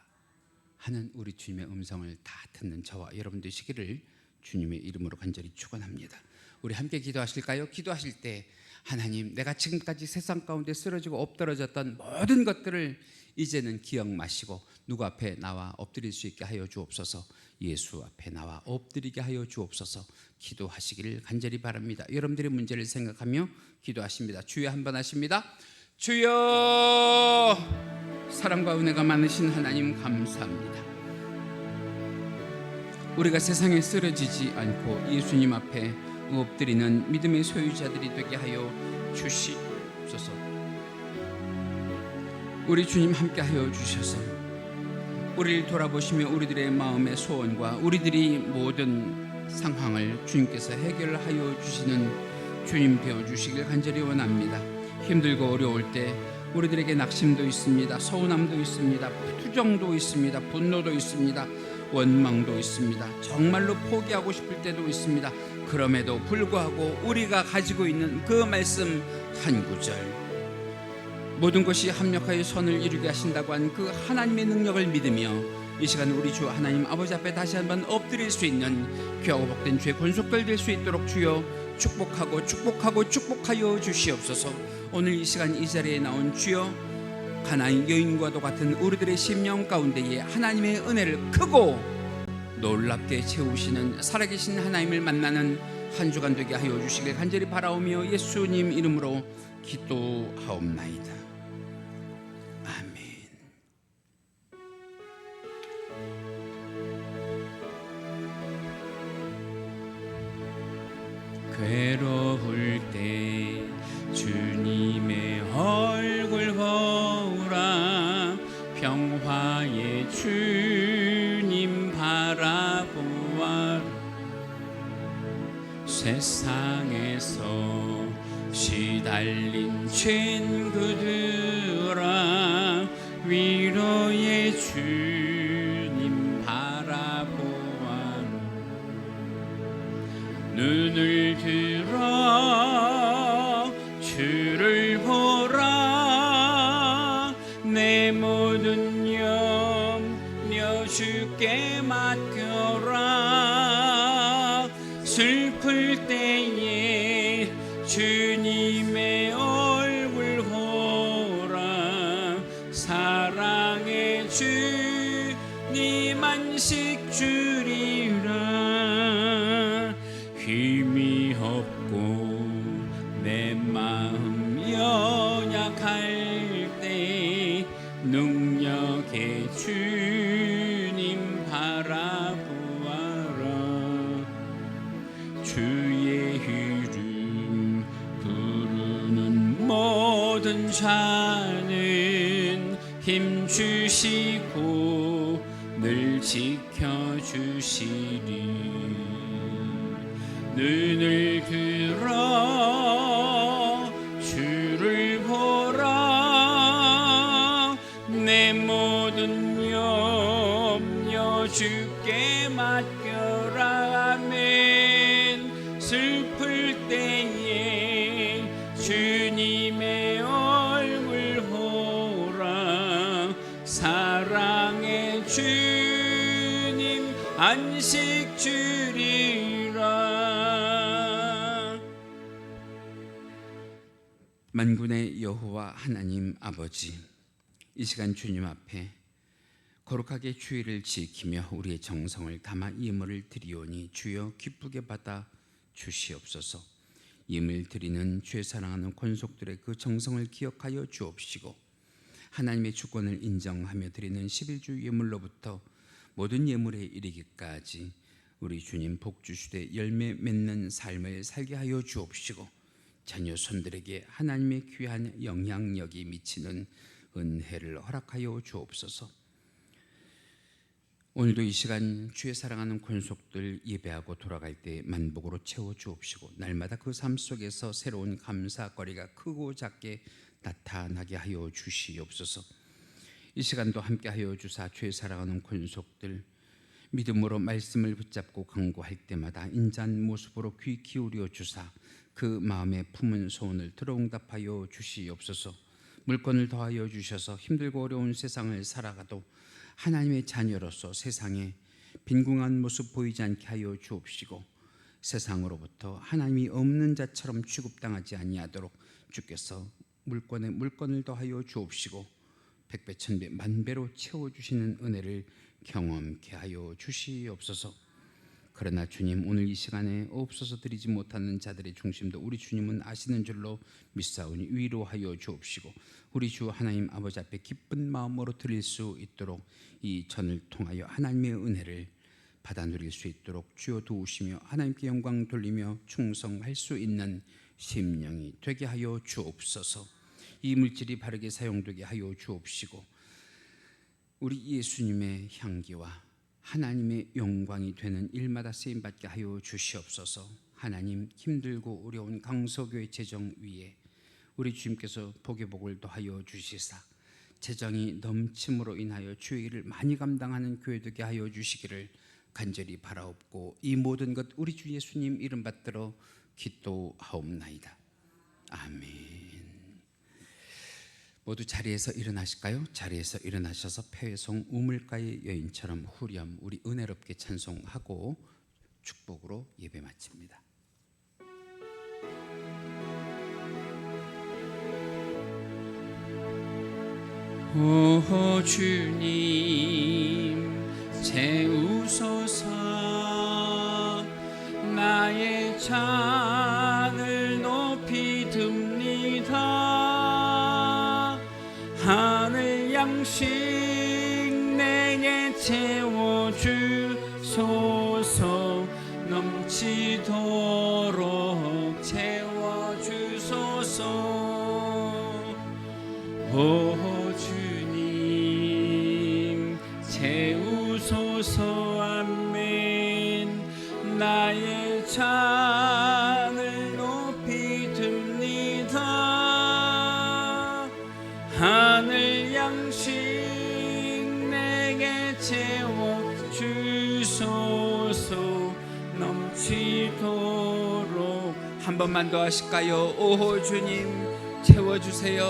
하는 우리 주님의 음성을 다 듣는 저와 여러분 되시기를 주님의 이름으로 간절히 축원합니다. 우리 함께 기도하실까요? 기도하실 때, 하나님, 내가 지금까지 세상 가운데 쓰러지고 엎드러졌던 모든 것들을 이제는 기억 마시고 누구 앞에 나와 엎드릴 수 있게 하여 주옵소서. 예수 앞에 나와 엎드리게 하여 주옵소서. 기도하시기를 간절히 바랍니다. 여러분들의 문제를 생각하며 기도하십니다. 주여 한번 하십니다. 주여, 사랑과 은혜가 많으신 하나님 감사합니다. 우리가 세상에 쓰러지지 않고 예수님 앞에 엎드리는 믿음의 소유자들이 되게 하여 주시옵소서. 우리 주님 함께 하여 주셔서 우리를 돌아보시며 우리들의 마음의 소원과 우리들이 모든 상황을 주님께서 해결하여 주시는 주님 되어 주시길 간절히 원합니다. 힘들고 어려울 때 우리들에게 낙심도 있습니다. 서운함도 있습니다. 투정도 있습니다. 분노도 있습니다. 원망도 있습니다. 정말로 포기하고 싶을 때도 있습니다. 그럼에도 불구하고 우리가 가지고 있는 그 말씀 한 구절, 모든 것이 합력하여 선을 이루게 하신다고 한 그 하나님의 능력을 믿으며 이 시간 우리 주 하나님 아버지 앞에 다시 한번 엎드릴 수 있는 귀하고 복된 주의 권속들 될 수 있도록 주여 축복하여 주시옵소서. 오늘 이 시간 이 자리에 나온 주여, 가나안 여인과도 같은 우리들의 심령 가운데에 하나님의 은혜를 크고 놀랍게 채우시는 살아계신 하나님을 만나는 한 주간 되게 하여 주시길 간절히 바라오며 예수님 이름으로 기도하옵나이다. 아멘. 괴로울 때 주님의 얼굴 보라. 평화의 주님 바라보아. 세상에서 시달린 친구들아, 위로의 주님 바라보아. 눈을 들어 주를 보라. 내 모든 염려 주께 맡겨라. 슬플 때에 주님의 얼굴 보라. 사랑의 주님 안식 주리라. 힘이 없고 내 마음 연약할 때 능력의 주님 바라보아라. 주의 이름 부르는 모든 자는 힘 주시고 늘 지켜주시리. 눈을 들어 주를 보라. 내 모든 염려 주께 맡겨라. 아멘. 슬플 때에 주님의 얼굴 보라. 사랑의 주님 안식 주리라. 만군의 여호와 하나님 아버지, 이 시간 주님 앞에 거룩하게 주의를 지키며 우리의 정성을 담아 예물을 드리오니 주여 기쁘게 받아 주시옵소서. 예물 드리는 죄 사랑하는 권속들의 그 정성을 기억하여 주옵시고, 하나님의 주권을 인정하며 드리는 11주 예물로부터 모든 예물에 이르기까지 우리 주님 복 주시되 열매 맺는 삶을 살게 하여 주옵시고, 자녀 손들에게 하나님의 귀한 영향력이 미치는 은혜를 허락하여 주옵소서. 오늘도 이 시간 주의 사랑하는 권속들 예배하고 돌아갈 때 만복으로 채워 주옵시고, 날마다 그 삶 속에서 새로운 감사거리가 크고 작게 나타나게 하여 주시옵소서. 이 시간도 함께 하여 주사 주의 사랑하는 권속들 믿음으로 말씀을 붙잡고 강구할 때마다 인자한 모습으로 귀 기울여 주사 그 마음에 품은 소원을 들어응답하여 주시옵소서. 물건을 더하여 주셔서 힘들고 어려운 세상을 살아가도 하나님의 자녀로서 세상에 빈궁한 모습 보이지 않게 하여 주옵시고, 세상으로부터 하나님이 없는 자처럼 취급당하지 아니하도록 주께서 물건에 물건을 더하여 주옵시고, 백배 천배 만배로 채워주시는 은혜를 경험케 하여 주시옵소서. 그러나 주님, 오늘 이 시간에 없어서 드리지 못하는 자들의 중심도 우리 주님은 아시는 줄로 믿사오니 위로하여 주옵시고, 우리 주 하나님 아버지 앞에 기쁜 마음으로 드릴 수 있도록 이 전을 통하여 하나님의 은혜를 받아 누릴 수 있도록 주여 도우시며 하나님께 영광 돌리며 충성할 수 있는 심령이 되게 하여 주옵소서. 이 물질이 바르게 사용되게 하여 주옵시고, 우리 예수님의 향기와 하나님의 영광이 되는 일마다 쓰임받게 하여 주시옵소서. 하나님, 힘들고 어려운 강서교회 재정 위에 우리 주님께서 복의 복을 더하여 주시사 재정이 넘침으로 인하여 주의 일을 많이 감당하는 교회 되게 하여 주시기를 간절히 바라옵고, 이 모든 것 우리 주 예수님 이름 받들어 기도하옵나이다. 아멘. 모두 자리에서 일어나실까요? 자리에서 일어나셔서 폐회송 우물가의 여인처럼 후렴 우리 은혜롭게 찬송하고 축복으로 예배 마칩니다. 오 주님 채우소서. 나의 잔을 높이 듭니다. 하늘 양식 내게 채워주소서. 넘치도록 채워주소서. 오 주님 채우소서. 아멘. 나의 잔을 높이 듭니다. 하늘 양식 내게 채워주소서. 넘치도록. 한 번만 더 하실까요? 오 주님 채워주세요.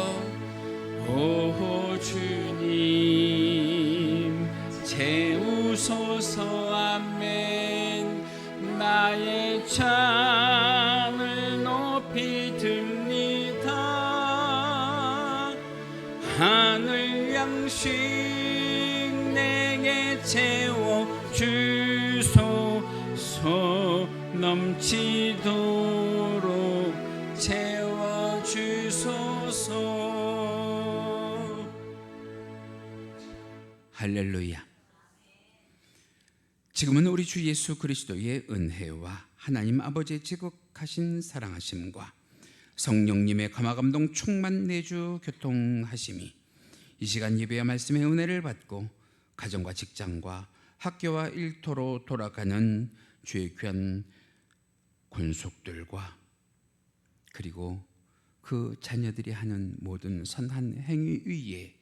오 주님 채우소서. 아멘. 나의 잔을 높이 듭니다. 하늘 양식 내게 채워주소서. 넘치도록 채워주소서. 할렐루야. 지금은 우리 주 예수 그리스도의 은혜와 하나님 아버지의 지극하신 사랑하심과 성령님의 감화감동 충만 내주 교통하심이 이 시간 예배와 말씀의 은혜를 받고 가정과 직장과 학교와 일터로 돌아가는 주의 귀한 권속들과 그리고 그 자녀들이 하는 모든 선한 행위 위에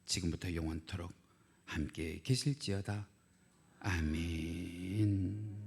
지금부터 영원토록 함께 계실지어다. 아멘.